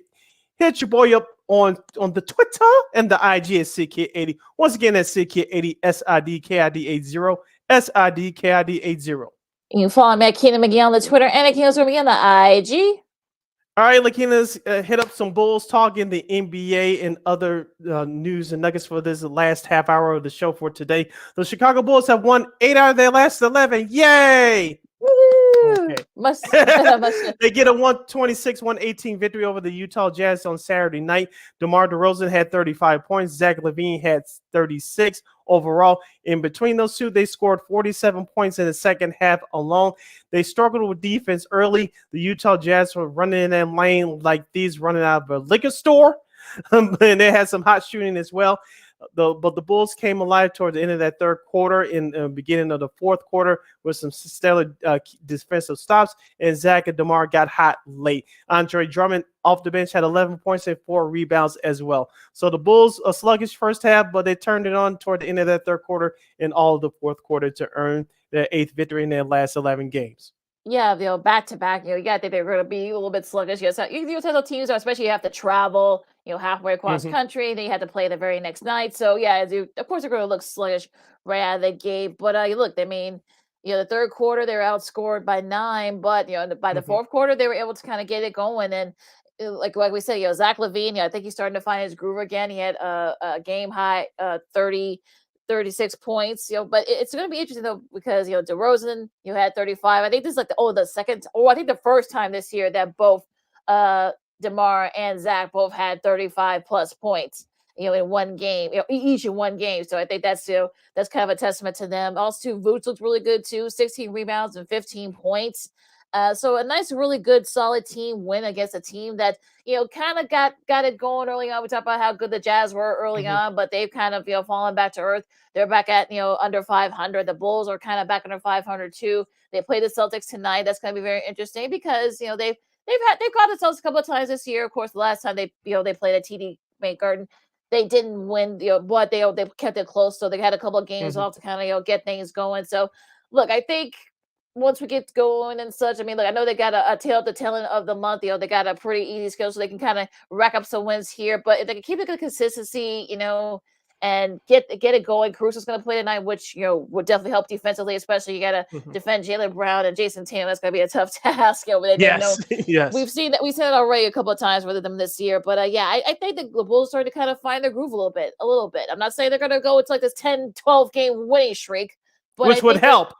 hit your boy up on the Twitter and the IG at SidKid80. Once again, that's SidKid80, SIDKID80, SIDKID80.
You can follow me at Keenan McGee on the Twitter and at Keenan McGee on the IG.
All right, Lakeena's hit up some Bulls talk in the NBA and other news and nuggets for this last half hour of the show for today. The Chicago Bulls have won 8 out of their last 11. Yay! Okay. They get a 126-118 victory over the Utah Jazz on Saturday night. DeMar DeRozan had 35 points. Zach LaVine had 36 overall. In between those two, they scored 47 points in the second half alone. They struggled with defense early. The Utah Jazz were running in that lane like these running out of a liquor store. And they had some hot shooting as well. But the Bulls came alive toward the end of that third quarter, in the beginning of the fourth quarter, with some stellar defensive stops, and Zach and DeMar got hot late. Andre Drummond off the bench had 11 points and 4 rebounds as well. So the Bulls, a sluggish first half, but they turned it on toward the end of that third quarter and all of the fourth quarter to earn their 8th victory in their last 11 games.
Yeah, back to back, you gotta think they're going to be a little bit sluggish. You know, teams, especially you have to travel, halfway across country, then you have to play the very next night. So yeah, of course they're going to look sluggish right out of the gate. But look, I mean, the third quarter they were outscored by 9, but by the fourth quarter they were able to kind of get it going. And like we said, Zach LaVine, I think he's starting to find his groove again. He had a game high 36 points, but it's going to be interesting though, because DeRozan, had 35. I think this is like the first time this year that both DeMar and Zach both had 35 plus points, in one game, each in one game. So I think that's kind of a testament to them. Also, Vooch looked really good too, 16 rebounds and 15 points. So a nice, really good, solid team win against a team that, kind of got it going early on. We talked about how good the Jazz were early on, but they've kind of, fallen back to earth. They're back at, under 500. The Bulls are kind of back under 500 too. They play the Celtics tonight. That's going to be very interesting because, they've caught the Celtics a couple of times this year. Of course, the last time they played at TD Bank Garden, they didn't win, but they kept it close. So they had a couple of games off to kind of, get things going. So look, I think once we get going and such, I mean, look, I know they got a tail at the tail end of the month. They got a pretty easy schedule, so they can kind of rack up some wins here. But if they can keep the good consistency, and get it going, Caruso's going to play tonight, which would definitely help defensively. Especially you got to defend Jaylen Brown and Jason Tatum. That's going to be a tough task.
Yes, yes.
We've seen that already a couple of times with them this year. But I think the Bulls started to kind of find their groove a little bit. I'm not saying they're going to go into like this 10-12 game winning streak. But
which would help.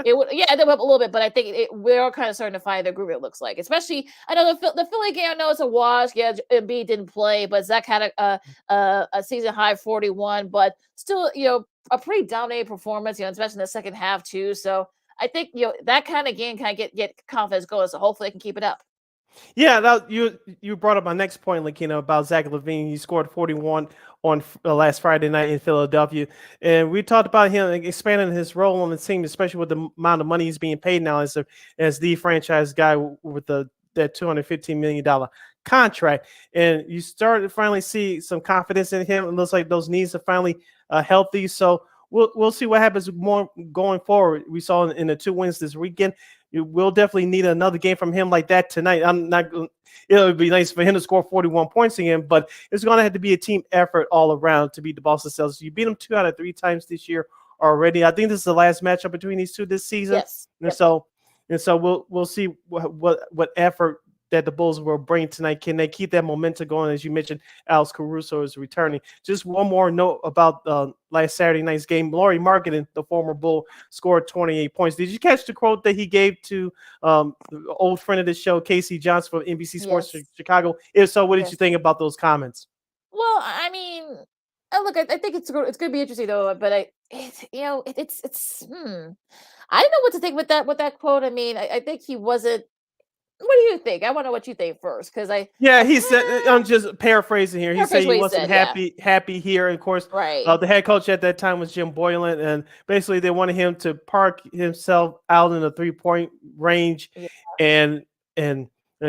It would, yeah, it would help a little bit, but I think we're all kind of starting to find their groove. It looks like, especially I know the Philly game. I know it's a wash. Yeah, Embiid didn't play, but Zach had a season high 41, but still, a pretty dominating performance. Especially in the second half too. So I think that kind of game kind of get confidence going. So hopefully they can keep it up.
Yeah, you brought up my next point, Lakeena, about Zach LaVine. He scored 41 on last Friday night in Philadelphia, and we talked about him expanding his role on the team, especially with the amount of money he's being paid now as the franchise guy with that $215 million contract. And you start to finally see some confidence in him. It looks like those knees are finally healthy. So we'll see what happens more going forward. We saw in the 2 wins this weekend. We'll definitely need another game from him like that tonight. It would be nice for him to score 41 points again, but it's going to have to be a team effort all around to beat the Boston Celtics. You beat them 2 out of 3 times this year already. I think this is the last matchup between these two this season.
Yes.
And so we'll see what effort that the Bulls will bring tonight. Can they keep that momentum going? As you mentioned, Alex Caruso is returning. Just one more note about last Saturday night's game. Lauri Markkanen, the former Bull, scored 28 points. Did you catch the quote that he gave to the old friend of the show, Casey Johnson from NBC Sports Chicago? If so, what did you think about those comments?
Well, I mean, look, I think it's going to be interesting though. But it's I don't know what to think with that quote. I mean, I think he wasn't. What do you think? I want to know what you think first, because
he said, I'm just paraphrasing here. He said he wasn't happy here. And of course, the head coach at that time was Jim Boylan, and basically they wanted him to park himself out in the 3-point range and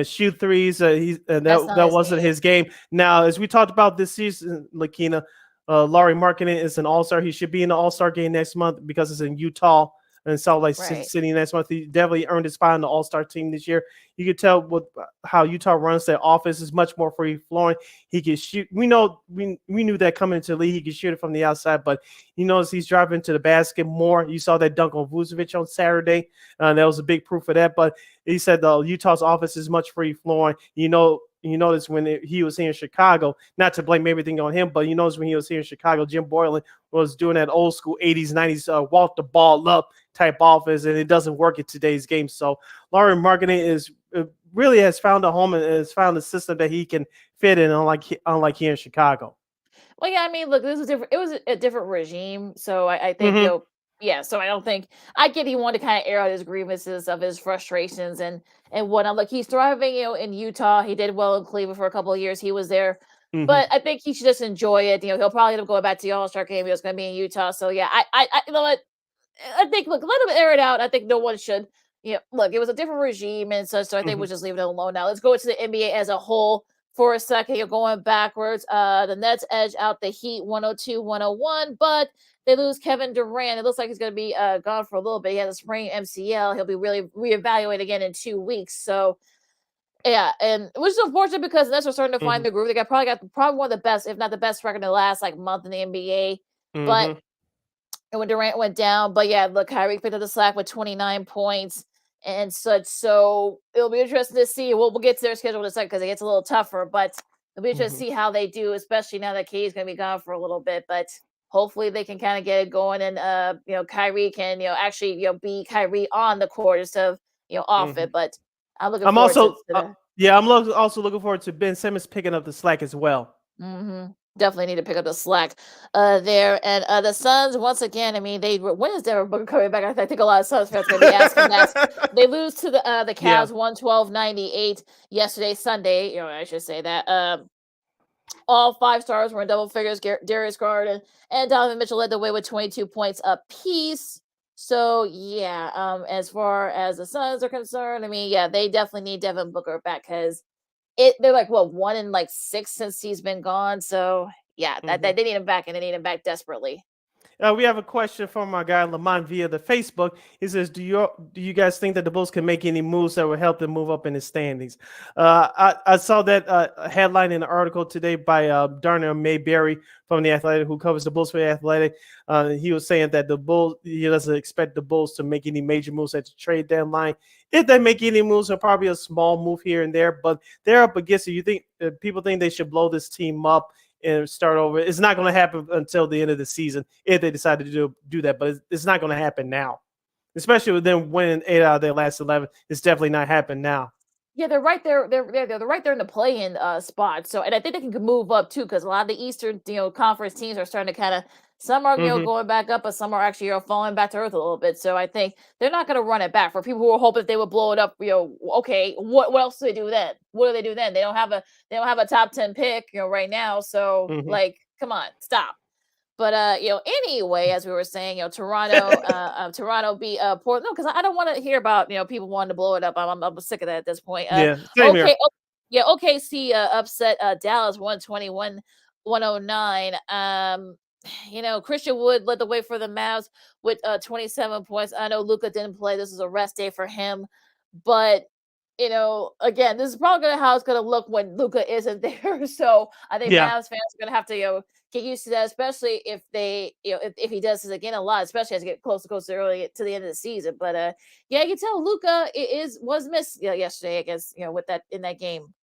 shoot threes. That wasn't his game. Now, as we talked about this season, Lakeena, Lauri Markkanen is an all-star. He should be in the all-star game next month because it's in Utah and Salt Lake City next month. He definitely earned his spot on the all-star team this year. You could tell with how Utah runs their offense is much more free-flowing. He can shoot. We knew that coming into the league, he could shoot it from the outside, but you notice he's driving to the basket more. You saw that dunk on Vucevic on Saturday. That was a big proof of that. But he said Utah's offense is much free-flowing. You notice when he was here in Chicago, not to blame everything on him, but you notice when he was here in Chicago, Jim Boylan was doing that old school 80s, 90s walk the ball up type offense, and it doesn't work in today's game. So Lauri Markkanen really has found a home and has found a system that he can fit in, unlike here in Chicago.
Well, yeah, I mean, look, this was different. It was a different regime, so I think so I don't think I get he wanted to kind of air out his grievances of his frustrations and whatnot. Look, he's thriving, in Utah. He did well in Cleveland for a couple of years. He was there. But I think he should just enjoy it. He'll probably end up going back to the All-Star game. He was going to be in Utah. So yeah, I you know what? I think, look, let him air it out. I think no one should. Look, it was a different regime and such, so I think we'll just leave it alone now. Let's go into the NBA as a whole for a second. You're going backwards. The Nets edge out the Heat 102-101, but they lose Kevin Durant. It looks like he's going to be gone for a little bit. He has a sprained MCL. He'll be really reevaluated again in 2 weeks. So, yeah, and which is unfortunate because the Nets are starting to find the groove. They probably one of the best, if not the best record in the last month in the NBA. But and when Durant went down, but yeah, look, Kyrie picked up the slack with 29 points and such. So it'll be interesting to see. We'll get to their schedule in a second because it gets a little tougher, but it'll be interesting to see how they do, especially now that KD's going to be gone for a little bit. But hopefully they can kind of get it going, and Kyrie can actually be Kyrie on the court instead of off it. But I'm looking. I'm also
looking forward to Ben Simmons picking up the slack as well.
Definitely need to pick up the slack there. And the Suns, once again, I mean, when is Devin Booker coming back? I think a lot of Suns fans are going to be asking that. They lose to the Cavs 112-98 yesterday, Sunday. I should say that. All 5 stars were in double figures. Darius Garland and Donovan Mitchell led the way with 22 points apiece. So, yeah, as far as the Suns are concerned, I mean, yeah, they definitely need Devin Booker back because they're 1 in 6 since he's been gone. So yeah, they need him back, and they need him back desperately.
We have a question from our guy Lamont via the Facebook. He says, "Do you guys think that the Bulls can make any moves that will help them move up in the standings?" I saw that headline in an article today by Darnell Mayberry from The Athletic, who covers the Bulls for The Athletic. He was saying that he doesn't expect the Bulls to make any major moves at the trade deadline. If they make any moves, it'll probably a small move here and there, but they're up against it. You think people think they should blow this team up and start over? It's not going to happen until the end of the season if they decide to do that, but it's not going to happen now, especially with them winning 8 out of their last 11. It's definitely not happening now.
Yeah, they're right there. They're right there in the play-in spot. So, and I think they can move up too, because a lot of the Eastern conference teams are starting to kind of, some are going back up, but some are actually falling back to earth a little bit. So I think they're not going to run it back. For people who are hoping they would blow it up, okay, what else do they do then? What do they do then? They don't have a top 10 pick, right now. So come on, stop. But anyway, as we were saying, Toronto beat Portland. No, because I don't want to hear about people wanting to blow it up. I'm sick of that at this point.
Same here.
OKC upset Dallas 121-109. Christian Wood led the way for the Mavs with 27 points. I know Luka didn't play. This is a rest day for him, but again, this is probably how it's gonna look when Luka isn't there. So I think
Yeah.
Mavs fans are gonna have to, get used to that, especially if they, if he does this again a lot, especially as you get closer early to the end of the season. But yeah, you can tell Luka was missed yesterday, I guess, with that in that game.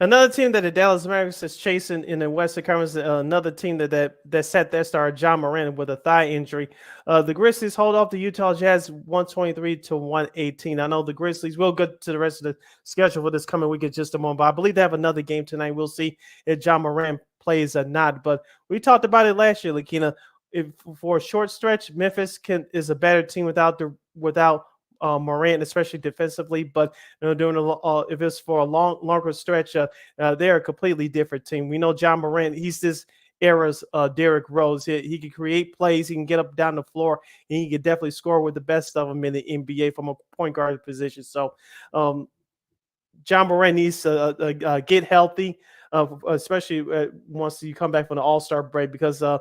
Another team that the Dallas Mavericks is chasing in the Western Conference, another team that set their star John Moran with a thigh injury. The Grizzlies hold off the Utah Jazz 123-118. I know the Grizzlies will get to the rest of the schedule for this coming week in just a moment, but I believe they have another game tonight. We'll see if John Moran plays or not. But we talked about it last year, Lakeena. If for a short stretch, Memphis is a better team without Morant, especially defensively, but if it's for a longer stretch, they're a completely different team. We know John Morant; he's this era's Derrick Rose. He can create plays, he can get up down the floor, and he can definitely score with the best of them in the NBA from a point guard position. So, John Morant needs to get healthy, especially once you come back from the All-Star break, because the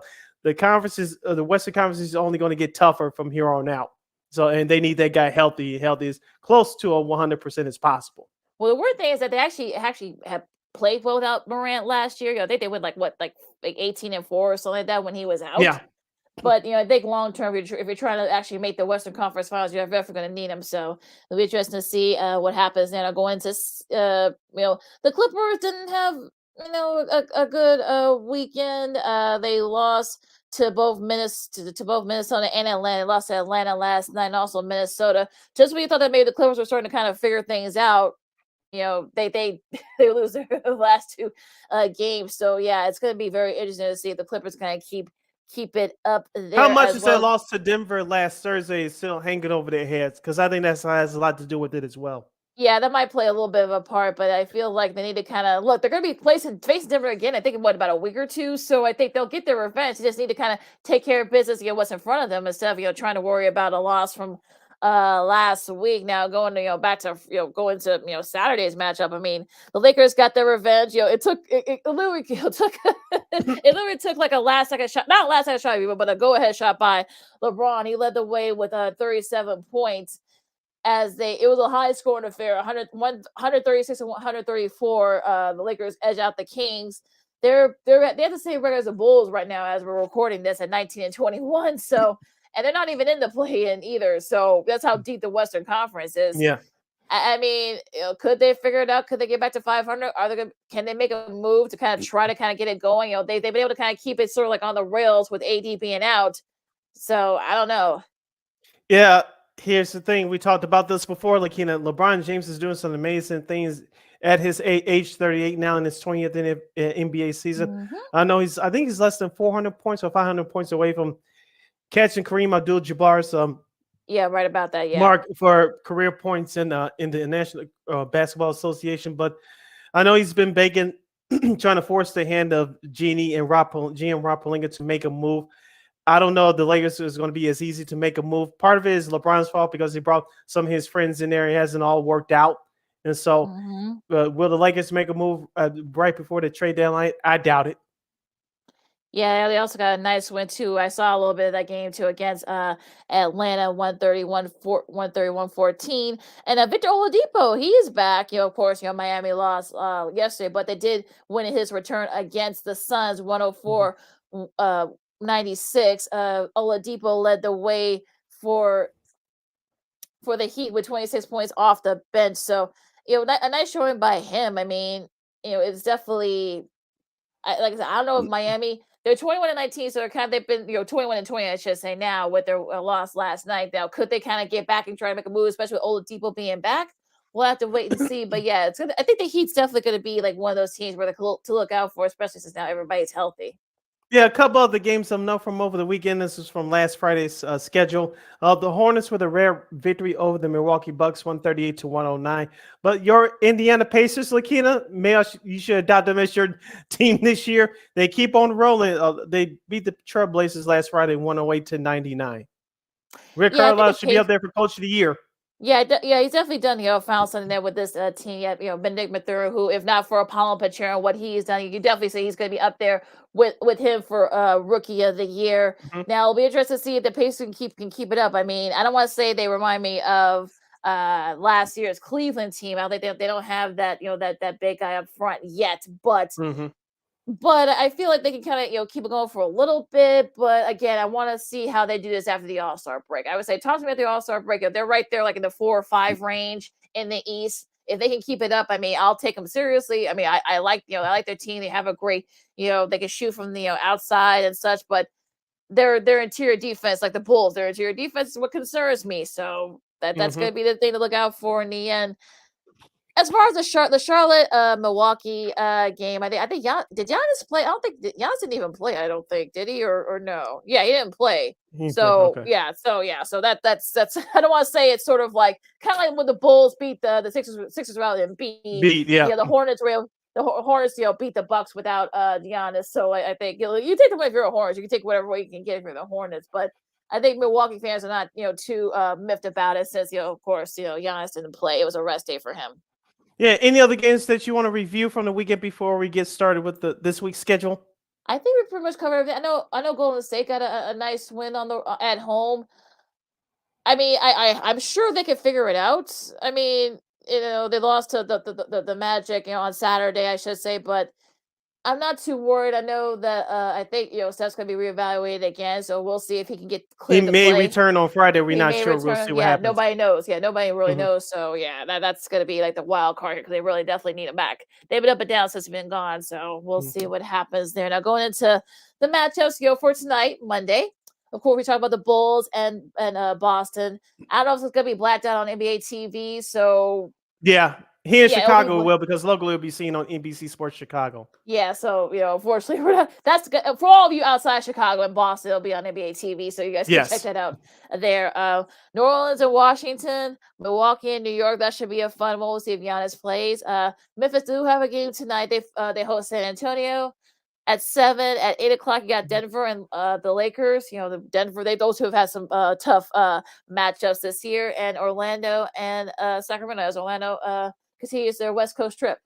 conferences, the Western Conference is only going to get tougher from here on out. So, and they need that guy healthy as close to a 100% as possible.
Well, the weird thing is that they actually have played well without Morant last year. I think they went like 18-4 or something like that when he was out.
Yeah.
But I think long term, if you're trying to actually make the Western Conference Finals, you're definitely going to need him. So it'll be interesting to see what happens. And go into the Clippers didn't have a good weekend. They lost to both Minnesota and Atlanta. They lost to Atlanta last night, and also Minnesota. Just when you thought that maybe the Clippers were starting to kind of figure things out, they lose their last two games. So yeah, it's going to be very interesting to see if the Clippers kind of keep it up there.
How much is that loss to Denver last Thursday is still hanging over their heads? Because I think that has a lot to do with it as well.
Yeah, that might play a little bit of a part, but I feel like they need to kind of look. They're going to be facing Denver again. I think in about a week or two. So I think they'll get their revenge. They just need to kind of take care of business, get what's in front of them instead of trying to worry about a loss from last week. Now going to back to going to Saturday's matchup. I mean, the Lakers got their revenge. It literally took it literally took like a last second shot, not a last second shot, but a go ahead shot by LeBron. He led the way with 37 points. It was a high scoring affair, 136 and 134. The Lakers edge out the Kings. They have the same record as the Bulls right now as we're recording this at 19 and 21. So, and they're not even in the play-in either. So that's how deep the Western Conference is.
Yeah.
I mean, could they figure it out? Could they get back to 500? Can they make a move to kind of try to kind of get it going? They've been able to kind of keep it sort of like on the rails with AD being out. So I don't know.
Yeah. Here's the thing. We talked about this before. LeBron James is doing some amazing things at his age 38 now in his 20th NBA season.
Mm-hmm.
I think he's less than 400 points or 500 points away from catching Kareem Abdul-Jabbar's
yeah, right about that. Yeah,
mark for career points in the National Basketball Association. But I know he's been begging, trying to force the hand of GM Rob Pelinka to make a move. I don't know if the Lakers is going to be as easy to make a move. Part of it is LeBron's fault because he brought some of his friends in there. It hasn't all worked out. And so will the Lakers make a move right before the trade deadline? I doubt it.
Yeah, they also got a nice win too. I saw a little bit of that game too against Atlanta, 131-14. And Victor Oladipo, he's back. Of course, Miami lost yesterday, but they did win in his return against the Suns, 104 96. Oladipo led the way for the Heat with 26 points off the bench. So, a nice showing by him. I mean, it's definitely, like I said, I don't know if Miami, they're 21-19, so they've been 21-20, I should say, now with their loss last night. Now, could they kind of get back and try to make a move, especially with Oladipo being back? We'll have to wait and see. But yeah, I think the Heat's definitely going to be like one of those teams where to look out for, especially since now everybody's healthy.
Yeah, a couple of the games I know from over the weekend. This is from last Friday's schedule. The Hornets with a rare victory over the Milwaukee Bucks, 138-109. But your Indiana Pacers, Lakeena, you should adopt them as your team this year. They keep on rolling. They beat the Trailblazers last Friday, 108-99. Rick Carlisle should be up there for Coach of the Year.
Yeah, he's definitely done, found something there with this team. Yeah, Benedict Mathurin, who, if not for Apollo Pachero, what he's done, you can definitely say he's going to be up there with him for Rookie of the Year. Now, it'll be interesting to see if the Pacers can keep it up. I mean, I don't want to say they remind me of last year's Cleveland team. I think they don't have that that big guy up front yet, but I feel like they can kind of keep it going for a little bit. But again, I want to see how they do this after the All-Star break. I would say talk to me at the All-Star break. If they're right there, like in the 4 or 5 range in the East. If they can keep it up, I mean, I'll take them seriously. I mean, I like I like their team. They have a great they can shoot from the outside and such, but their interior defense, like the Bulls, their interior defense is what concerns me. So that's going to be the thing to look out for in the end. As far as the Charlotte Milwaukee game, I think did Giannis play? I don't think Giannis didn't even play. I don't think, did he or no? Yeah, he didn't play. So that's I don't want to say it's sort of like kind of like when the Bulls beat the Sixers rather than beat the Hornets. The Hornets beat the Bucks without Giannis. So I think you take the win if you're a Hornets. You can take whatever way you can get if you're the Hornets, but I think Milwaukee fans are not too miffed about it since of course Giannis didn't play. It was a rest day for him.
Yeah. Any other games that you want to review from the weekend before we get started with this week's schedule?
I think we pretty much covered everything. I know Golden State got a nice win on the at home. I mean, I'm sure they can figure it out. I mean, they lost to the Magic, on Saturday, I should say, but I'm not too worried. I know that I think Steph's gonna be reevaluated again, so we'll see if he can get cleared.
He may return on Friday. We're not sure. We'll see what happens.
Nobody knows. Yeah, nobody really knows. So that's gonna be like the wild card here because they really definitely need him back. They've been up and down since he's been gone, so we'll see what happens there. Now going into the matchups, for tonight, Monday. Of course, we talk about the Bulls and Boston. I don't know if it's gonna be blacked out on NBA TV. So
yeah. Here in Chicago, will because locally it'll be seen on NBC Sports Chicago.
Yeah, so unfortunately, we're not. That's good for all of you outside Chicago and Boston. It'll be on NBA TV, so you guys can check that out there. New Orleans and Washington, Milwaukee and New York. That should be a fun one. We'll see if Giannis plays. Memphis do have a game tonight. They host San Antonio at 7. At 8:00, you got Denver and the Lakers. The Denver. Those who have had some tough matchups this year, and Orlando and Sacramento. As Orlando continues their West Coast trip.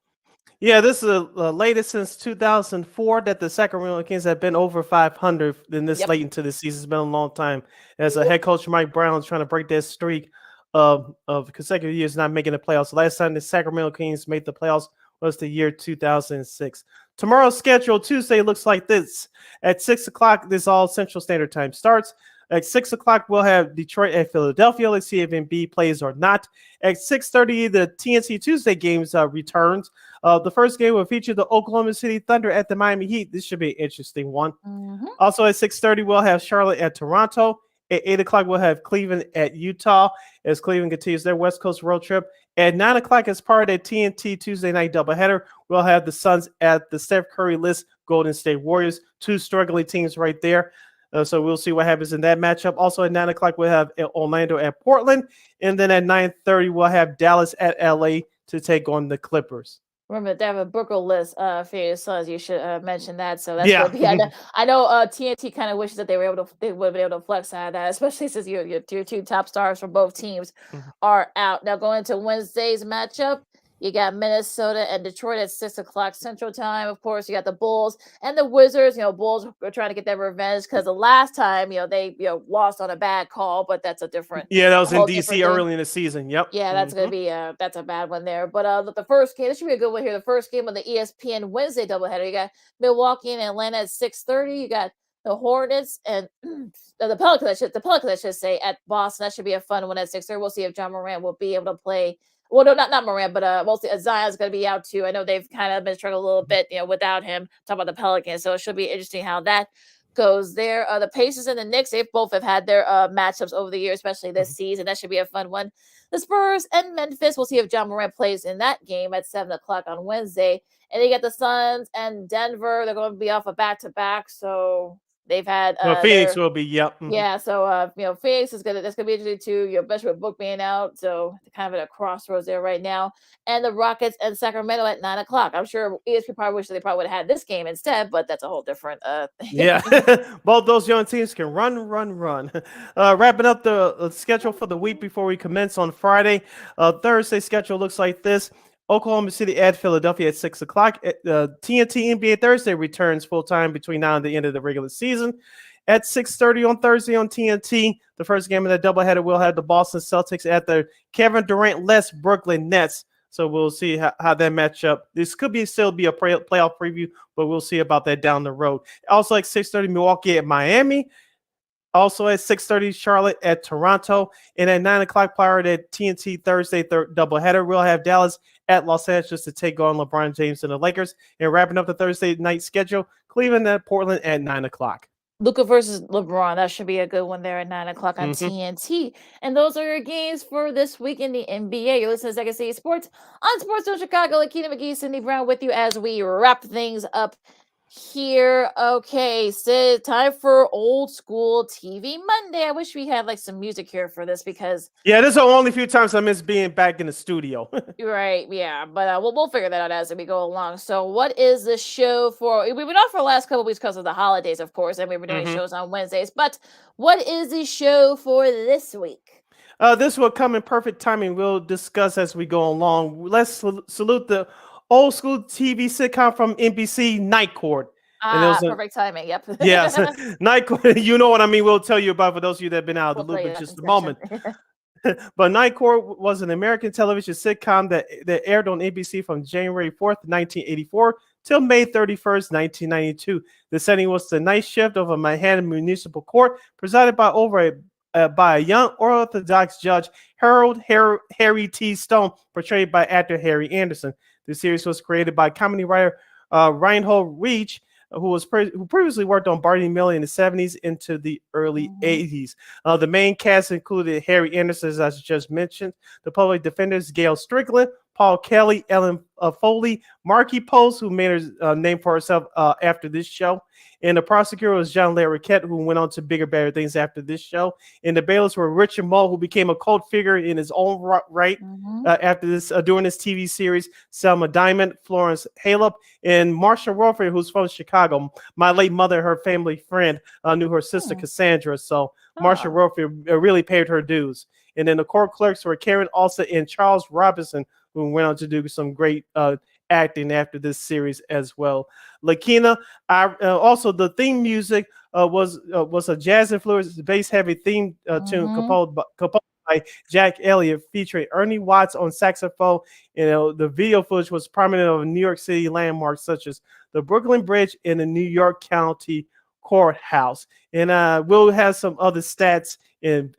Yeah, this is the latest since 2004 that the Sacramento Kings have been over 500 in this late into the season. It's been a long time. As a head coach, Mike Brown is trying to break that streak of consecutive years not making the playoffs. The last time the Sacramento Kings made the playoffs was the year 2006. Tomorrow's schedule, Tuesday, looks like this. At 6 o'clock, this all Central Standard Time starts. At 6 o'clock, we'll have Detroit at Philadelphia. Let's see if Embiid plays or not. At 6:30, the TNT Tuesday games returns. The first game will feature the Oklahoma City Thunder at the Miami Heat. This should be an interesting one. Also at 6:30, we'll have Charlotte at Toronto. At 8 o'clock, we'll have Cleveland at Utah as Cleveland continues their West Coast road trip. At 9 o'clock, as part of that TNT Tuesday night doubleheader, we'll have the Suns at the Steph Curry list Golden State Warriors. 2 struggling teams right there. So we'll see what happens in that matchup. Also at 9 o'clock, we'll have Orlando at Portland. And then at 9:30, we'll have Dallas at LA to take on the Clippers.
Remember, they have a Brooklyn list for your Suns. You should mention that. So that's gonna be. I know TNT kind of wishes that they would have been able to flex out of that, especially since your 2 top stars from both teams are out. Now going into Wednesday's matchup. You got Minnesota and Detroit at 6 o'clock Central Time. Of course, you got the Bulls and the Wizards. Bulls are trying to get their revenge because the last time, they lost on a bad call, but that's a different.
Yeah, that was in DC early in the season. Yep.
Yeah, that's gonna be that's a bad one there. But the first game, this should be a good one here. The first game of the ESPN Wednesday doubleheader. You got Milwaukee and Atlanta at 6:30. You got the Hornets and the Pelicans. The Pelicans, I should say, at Boston. That should be a fun one at 6:30. We'll see if John Morant will be able to play. Well, no, not Morant, but we'll see. Zion's going to be out too. I know they've kind of been struggling a little bit, without him. Talk about the Pelicans, so it should be interesting how that goes there. The Pacers and the Knicks, they both have had their matchups over the year, especially this season. That should be a fun one. The Spurs and Memphis, we'll see if John Morant plays in that game at 7 o'clock on Wednesday. And they get the Suns and Denver. They're going to be off a back-to-back, so they've had
Phoenix will be
yeah. So Phoenix is that's gonna be interesting too. Especially with Book being out, so kind of at a crossroads there right now. And the Rockets and Sacramento at 9 o'clock. I'm sure ESPN probably wish they probably would have had this game instead, but that's a whole different thing.
Yeah, both those young teams can run. Wrapping up the schedule for the week before we commence on Friday. Thursday schedule looks like this. Oklahoma City at Philadelphia at 6 o'clock. TNT NBA Thursday returns full time between now and the end of the regular season. at 6:30 on Thursday on TNT. The first game of that doubleheader will have the Boston Celtics at the Kevin Durant-less Brooklyn Nets. So we'll see how that match up. This could still be a playoff preview, but we'll see about that down the road. Also at 6:30, Milwaukee at Miami. Also at 6:30, Charlotte at Toronto. And at 9 o'clock, Pirate at TNT Thursday doubleheader. We'll have Dallas at Los Angeles to take on LeBron James and the Lakers. And wrapping up the Thursday night schedule, Cleveland at Portland at 9 o'clock.
Luka versus LeBron. That should be a good one there at 9 o'clock on TNT. And those are your games for this week in the NBA. You're listening to Second City Sports on Sports Zone Chicago. Lakeena McGee, Cindy Brown with you as we wrap things up here. Okay, Sid, time for old school TV Monday. I wish we had like some music here for this because
this is the only few times I miss being back in the studio.
right, yeah, but we'll figure that out as we go along. So, what is the show for? We've been off for the last couple weeks because of the holidays, of course, and we were doing shows on Wednesdays. But what is the show for this week?
This will come in perfect timing. We'll discuss as we go along. Let's salute the old school TV sitcom from NBC, Night Court.
Perfect timing. Yep.
Yes, Night Court. You know what I mean. We'll tell you about for those of you that have been out of the loop in just a moment. But Night Court was an American television sitcom that aired on NBC from January 4th, 1984 till May 31st, 1992. The setting was the night shift of a Manhattan municipal court presided by by a young Orthodox judge, Harold Harry T. Stone, portrayed by actor Harry Anderson. The series was created by comedy writer Reinhold Reich, who previously worked on Barney Miller in the 70s into the early 80s. The main cast included Harry Anderson, as I just mentioned, the public defenders Gail Strickland, Paul Kelly, Ellen Foley, Marky Post, who made her name for herself after this show. And the prosecutor was John Larroquette, who went on to bigger, better things after this show. And the bailiffs were Richard Moll, who became a cult figure in his own right after this during this TV series. Selma Diamond, Florence Halep, and Marsha Rofer, who's from Chicago. My late mother, her family friend, knew her sister Cassandra. So Marsha Rofer really paid her dues. And then the court clerks were Karen Alston and Charles Robinson, who went on to do some great acting after this series as well. Lakeena, also the theme music was a jazz influence, bass heavy theme tune composed by Jack Elliott, featuring Ernie Watts on saxophone. The video footage was prominent of New York City landmarks such as the Brooklyn Bridge and the New York County Courthouse. And we'll have some other stats in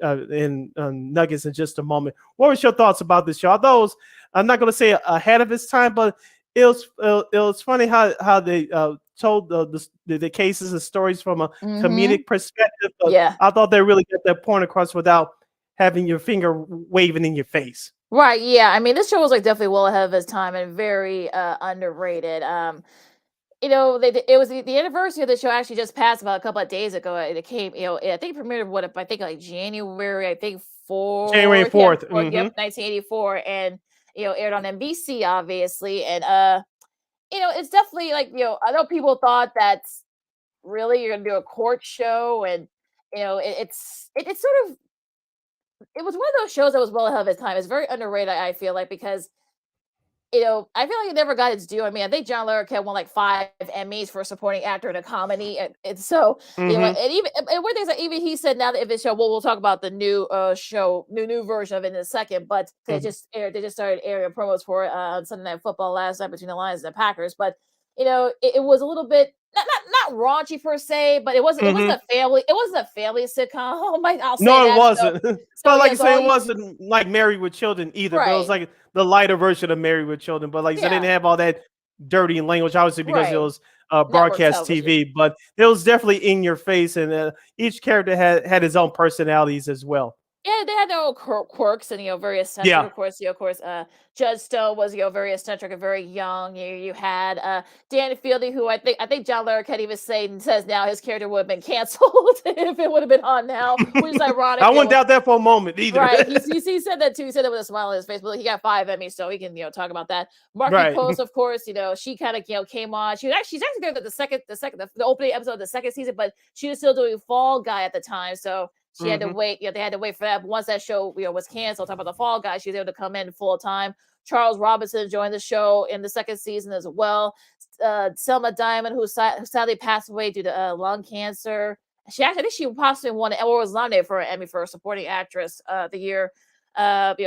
nuggets in just a moment. What was your thoughts about this show? Although I'm not going to say ahead of its time, but it was funny how they told the cases and stories from a comedic perspective. But I thought they really got that point across without having your finger waving in your face.
Right. Yeah. I mean, this show was like definitely well ahead of its time and very underrated. It was the anniversary of the show actually just passed about a couple of days ago. It came, I think it premiered I think like January 4th.
January 4th.
Yep, 1984. And aired on NBC, obviously. And it's definitely like, I know people thought that really you're gonna do a court show, and it's sort of, it was one of those shows that was well ahead of its time. It's very underrated, I feel like, because I feel like it never got its due. I mean, I think John Larroquette won like 5 Emmys for supporting actor in a comedy, and so and one thing that even he said now that if it's show, we'll talk about the new new version of it in a second. But they just started airing promos for it on Sunday Night Football last night between the Lions and the Packers. But it was a little bit not raunchy per se, but it wasn't a family sitcom. Oh my, I'll say
no,
that,
it wasn't. But like you say, it
you
wasn't like Married with Children either. But it was like the lighter version of Married with Children. But like I said, they didn't have all that dirty language, obviously, because it was broadcast TV. But it was definitely in your face, and each character had his own personalities as well.
Yeah, they had their own quirks and very eccentric. Of course, Judge Stowe was very eccentric and very young. You had Dan Fielding, who I think John Larroquette even says now his character would have been canceled if it would have been on now, which is ironic.
I wouldn't doubt that for a moment either.
Right? He said that too. He said that with a smile on his face. But he got 5 Emmys, so he can talk about that. Marky Post, of course, she kind of came on. She's actually there the opening episode of the second season, but she was still doing Fall Guy at the time, so. She had to wait. They had to wait for that. But once that show was canceled, talk about the Fall Guy, she was able to come in full time. Charles Robinson joined the show in the second season as well. Selma Diamond, who sadly passed away due to lung cancer. I think she possibly won or was nominated for an Emmy for supporting actress the year.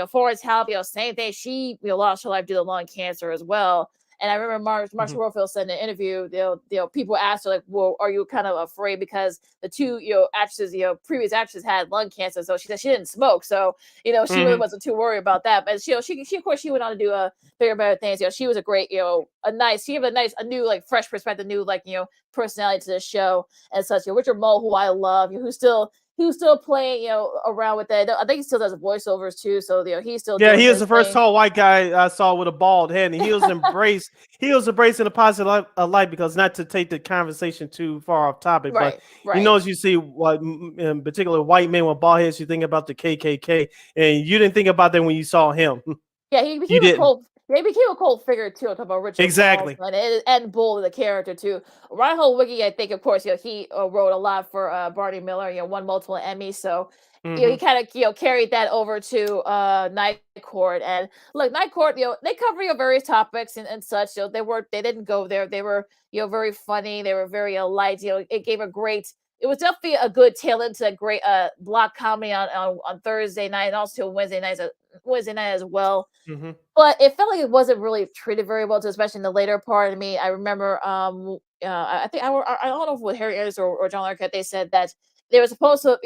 Forrest Help, same thing. She lost her life due to lung cancer as well. And I remember Marsha Warfield said in an interview, people asked her, like, well, are you kind of afraid because the two, actresses, previous actresses had lung cancer. So she said she didn't smoke. So, she really wasn't too worried about that. But she of course, she went on to do bigger, better things. She was a great, she had a new, like, fresh perspective, new, like, personality to the show and such. Richard Mole, who I love, who's still playing, around with that. I think he still does voiceovers too. So, he's still doing
he is
his
the first
thing.
tall white guy I saw with a bald head, and he was embraced. He was embraced in a positive light because not to take the conversation too far off topic, but as you see what in particular white men with bald heads, you think about the KKK, and you didn't think about that when you saw him.
Yeah, he became a cold figure too. On top of Richard
Exactly.
Balls, and Bull, the character too. Reinhold Wiggy, I think, of course, he wrote a lot for Barney Miller. Won multiple Emmys, so he kind of carried that over to Night Court. And look, Night Court, they cover various topics and such. They didn't go there. They were very funny. They were very light. It gave a great. It was definitely a good tail into a great block comedy on Thursday night and also Wednesday night as well. But it felt like it wasn't really treated very well, especially in the later part. I mean, I remember, I think I don't know if it was Harry Ayers or John Larroquette. They said that they were supposed to,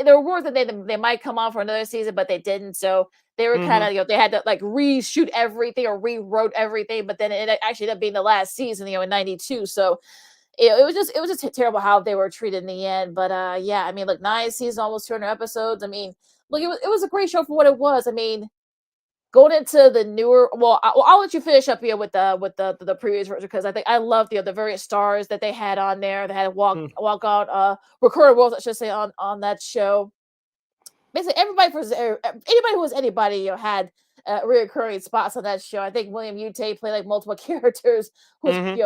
there were words that they might come on for another season, but they didn't. So they were kind of, they had to like reshoot everything or rewrote everything. But then it actually ended up being the last season, in '92. So it was just terrible how they were treated in the end. But I mean, look, 9 seasons, almost 200 episodes. I mean, look, it was a great show for what it was. I mean, going into the newer, I'll let you finish up here with the previous version because I think I love the various stars that they had on there. They had walk out recurring roles, I should say, on that show. Basically, anybody who was anybody had reoccurring spots on that show. I think William Ute played like multiple characters. Who's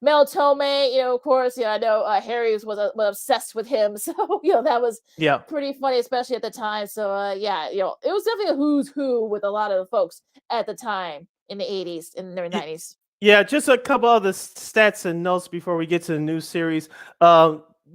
Mel Tomei, of course, I know Harry was obsessed with him, so that was pretty funny, especially at the time. So it was definitely a who's who with a lot of the folks at the time in the '80s and the '90s.
Yeah, just a couple other stats and notes before we get to the new series.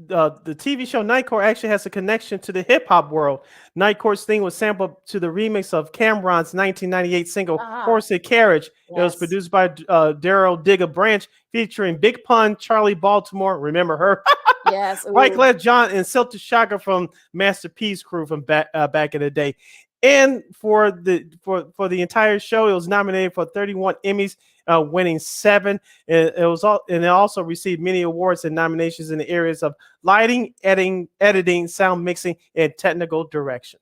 The TV show Night Court actually has a connection to the hip hop world. Night Court's theme was sampled to the remix of Cameron's 1998 single "Horse and Carriage." Yes. It was produced by Daryl Digga Branch, featuring Big Pun, Charlie Baltimore, remember her?
Yes,
Wyclef Jean, and Silta Shaka from Master P's crew from back in the day. And for the entire show, it was nominated for 31 Emmys, winning 7. It also received many awards and nominations in the areas of lighting, editing, sound mixing, and technical direction.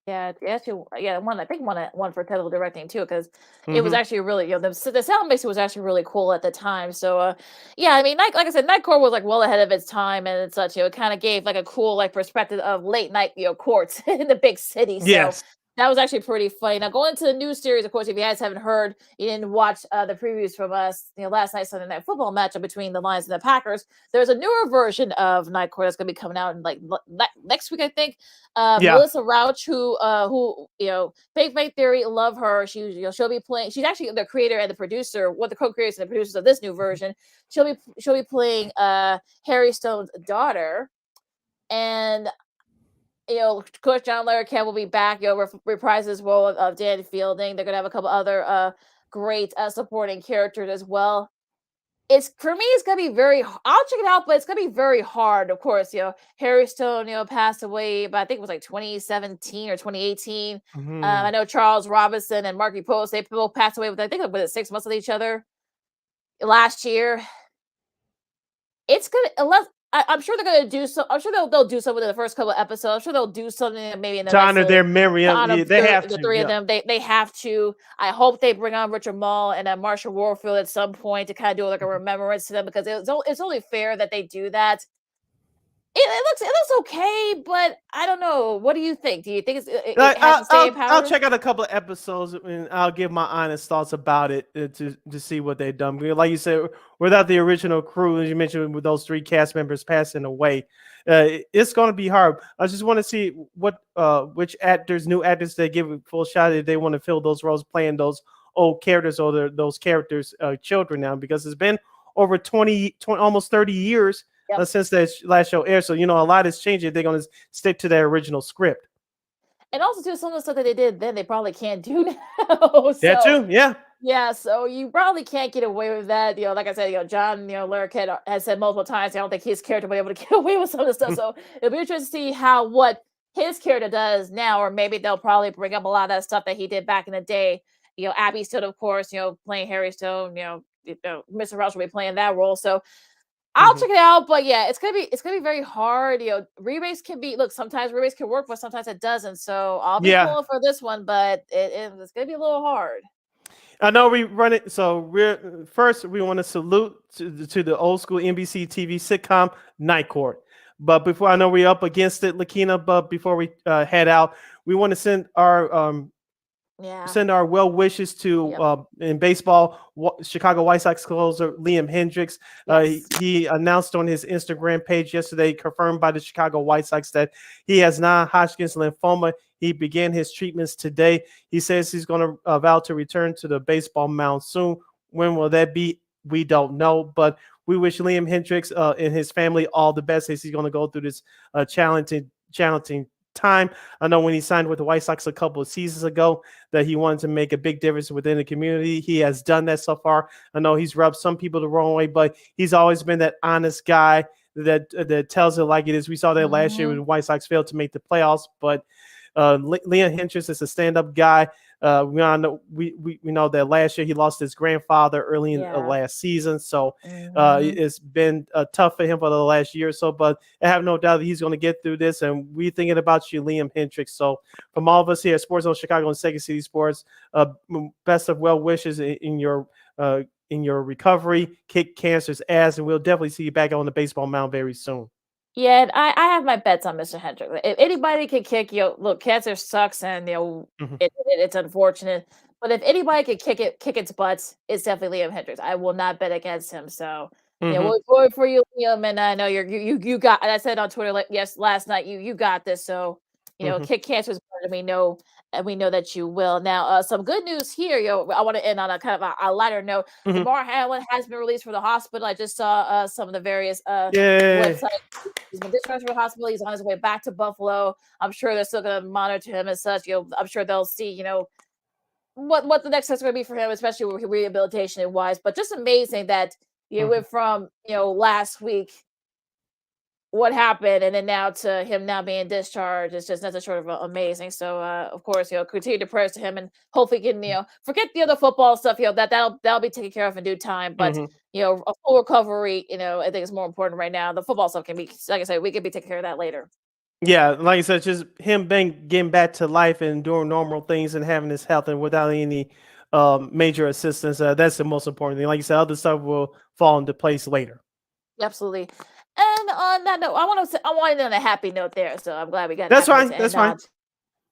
Yeah, actually, I think one for technical directing too, because it was actually really, the sound mixing was actually really cool at the time. So, I mean, like I said, Night Court was like well ahead of its time and such. It kind of gave like a cool like perspective of late night, courts in the big city. So
yes.
That was actually pretty funny. Now, going into the new series, of course, if you guys haven't heard, you didn't watch the previews from us, last night's Sunday Night Football matchup between the Lions and the Packers. There's a newer version of Night Court that's going to be coming out in like next week, I think. Melissa Rauch, who Fake Fake Theory, love her. She'll be playing. She's actually the creator and the producer, the co-creators and the producers of this new version. She'll be playing Harry Stone's daughter, and Coach John Larroquette will be back. Reprise his role of Dan Fielding. They're gonna have a couple other great supporting characters as well. For me, it's gonna be I'll check it out, but it's gonna be very hard. Of course, Harry Stone, passed away, but I think it was like 2017 or 2018. I know Charles Robinson and Marky Post, they both passed away I think with 6 months with each other last year. It's gonna I'm sure they're gonna do so. I'm sure they'll do something in the first couple of episodes. I'm sure they'll do something maybe in the
to honor their memory. They have
the
to.
Three of them. They have to. I hope they bring on Richard Mall and Marsha Warfield at some point to kind of do like a remembrance to them because it's only fair that they do that. It looks okay, but I don't know. What do you think? Do you think it has to stay in power?
I'll check out a couple of episodes and I'll give my honest thoughts about it to see what they've done. Like you said, without the original crew, as you mentioned, with those 3 cast members passing away, it's going to be hard. I just want to see which new actors they give a full shot if they want to fill those roles, playing those old characters or those characters' children now, because it's been over 20 almost 30 years since that last show aired. So, a lot is changing. They're going to stick to their original script.
And also, too, some of the stuff that they did then, they probably can't do now.
That
So,
too, yeah.
yeah, so you probably can't get away with that. Like I said, John, Larroquette has said multiple times, I don't think his character will be able to get away with some of the stuff. So it'll be interesting to see what his character does now, or maybe they'll probably bring up a lot of that stuff that he did back in the day. Abby Stone, of course, playing Harry Stone, Mr. Rush will be playing that role. So I'll check it out, but yeah, it's gonna be very hard. Remakes can be sometimes remakes can work, but sometimes it doesn't. So I'll be pulling for this one, but it's gonna be a little hard.
I know we run it. So we want to salute to the old school NBC TV sitcom Night Court. But before, I know we're up against it, Lakeena. But before we head out, we want to send our well wishes to in baseball, Chicago White Sox closer Liam Hendriks. He announced on his Instagram page yesterday, confirmed by the Chicago White Sox, that he has non-Hodgkin's lymphoma. He began his treatments today. He says he's going to vow to return to the baseball mound soon. When will that be? We don't know, but we wish Liam Hendriks and his family all the best as he's going to go through this challenging time. I know when he signed with the White Sox a couple of seasons ago that he wanted to make a big difference within the community. He has done that so far. I know he's rubbed some people the wrong way, but he's always been that honest guy that tells it like it is. We saw that last year when the White Sox failed to make the playoffs, but Liam Hendriks is a stand-up guy. We know that last year he lost his grandfather early in last season, so it's been tough for him for the last year or so. But I have no doubt that he's going to get through this, and we're thinking about you, Liam Hendriks. So from all of us here at Sports Zone Chicago and Second City Sports, best of well wishes in your recovery. Kick cancer's ass, and we'll definitely see you back on the baseball mound very soon.
Yeah, and I have my bets on Mr. Hendriks. If anybody can kick, look, cancer sucks, and it's unfortunate. But if anybody could kick its butts, it's definitely Liam Hendriks. I will not bet against him. So we'll vote for you, Liam. And I know you got. I said on Twitter last night, you got this. So kick cancer's part of me. Know, and we know that you will. Now, some good news here. I want to end on a kind of a lighter note. Damar Hamlin has been released from the hospital. I just saw some of the various websites. He's been discharged from the hospital. He's on his way back to Buffalo. I'm sure they're still going to monitor him as such. I'm sure they'll see, what the next step's going to be for him, especially with rehabilitation and wise. But just amazing that you went from last week, what happened, and then now to him now being discharged. It's just nothing short of amazing. So of course, continue to prayers to him, and hopefully can forget the other football stuff. That'll be taken care of in due time. But a full recovery, I think is more important right now. The football stuff can be, like I said, we can be taking care of that later.
Yeah, like I said, just him getting back to life and doing normal things and having his health and without any major assistance. That's the most important thing. Like you said, other stuff will fall into place later.
Absolutely. And on that note, I wanted on a happy note there. So I'm glad we got
that's fine. That's fine.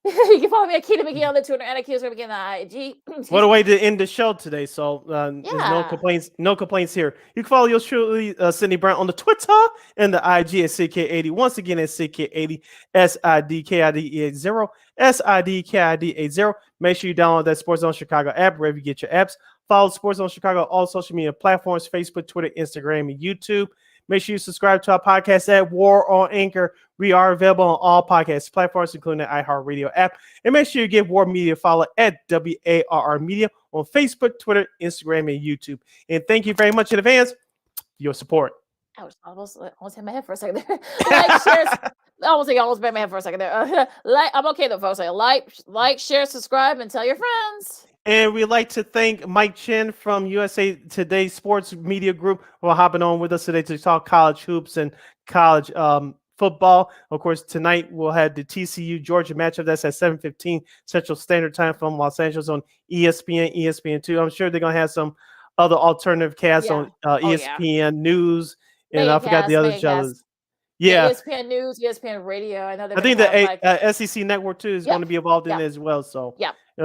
You can follow me at Keita McGee on the Twitter and at Keita McGee on the IG.
What a way to end the show today. So there's no complaints here. You can follow yours truly, Sydney Brown, on the Twitter and the IG at CK80. Once again, at CK80, SIDKID80, SIDKID80. Make sure you download that Sports Zone Chicago app wherever you get your apps. Follow Sports Zone Chicago on all social media platforms: Facebook, Twitter, Instagram, and YouTube. Make sure you subscribe to our podcast at War on Anchor. We are available on all podcast platforms, including the iHeartRadio app. And make sure you give War Media a follow at WARR Media on Facebook, Twitter, Instagram, and YouTube. And thank you very much in advance for your support.
I was almost hit my head for a second there. Almost hit my head for a second there. I'm okay though, folks. Like, share, subscribe, and tell your friends.
And we'd like to thank Mike Chen from USA Today Sports Media Group for hopping on with us today to talk college hoops and college football. Of course, tonight we'll have the TCU Georgia matchup. That's at 7:15 Central Standard Time from Los Angeles on ESPN, ESPN2. I'm sure they're going to have some other alternative casts on ESPN News, and I forgot the other channels. Yeah,
ESPN News, ESPN Radio. I
think the SEC Network too is going to be involved in it as well. So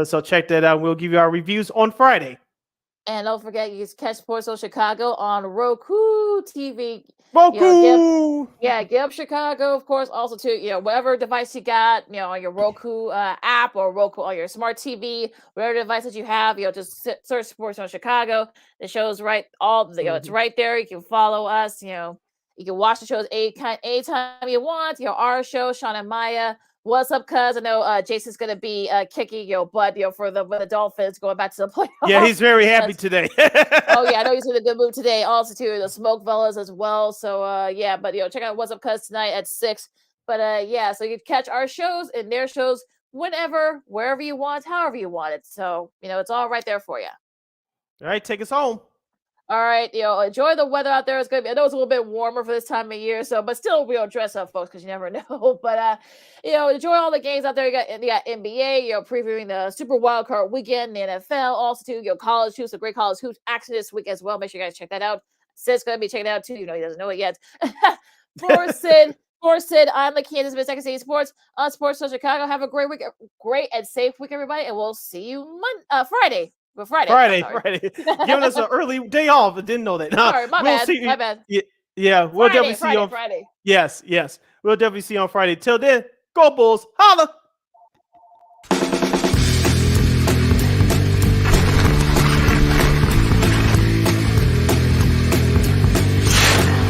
so check that out. We'll give you our reviews on Friday.
And don't forget, you can catch Sports Zone Chicago on Roku TV. Get up Chicago, of course. Also, too, whatever device you got, on your Roku app or Roku on your smart TV, whatever device that you have, just search Sports Zone Chicago. The show's right, it's right there. You can follow us, You can watch the shows anytime you want. Our show, Sean and Maya. What's up, cuz? I know Jason's gonna be kicking butt for the Dolphins going back to the playoffs.
Yeah, he's very happy today.
Oh yeah, I know he's in a good mood today. Also too, the Smoke Fellas as well. So yeah, but check out What's Up, cuz tonight at 6. But yeah, so you can catch our shows and their shows whenever, wherever you want, however you want it. So it's all right there for you.
All right, take us home.
All right, enjoy the weather out there. It's gonna be. I know it's a little bit warmer for this time of year, but still, dress up, folks, because you never know. But enjoy all the games out there. You got NBA. Previewing the Super Wild Card Weekend, the NFL. Also, too, college hoops, a great college hoops action this week as well. Make sure you guys check that out. Sid's gonna be checking it out too. He doesn't know it yet. For Sid, I'm Lakeena and Sid, Second City Sports on Sports Show Chicago. Have a great week, great and safe week, everybody, and we'll see you Friday. Well, Friday.
Giving us an early day off. I didn't know that.
Sorry, my bad.
Yeah, we'll definitely see you on
Friday.
Yes. We'll definitely see you on Friday. Till then, go Bulls. Holla.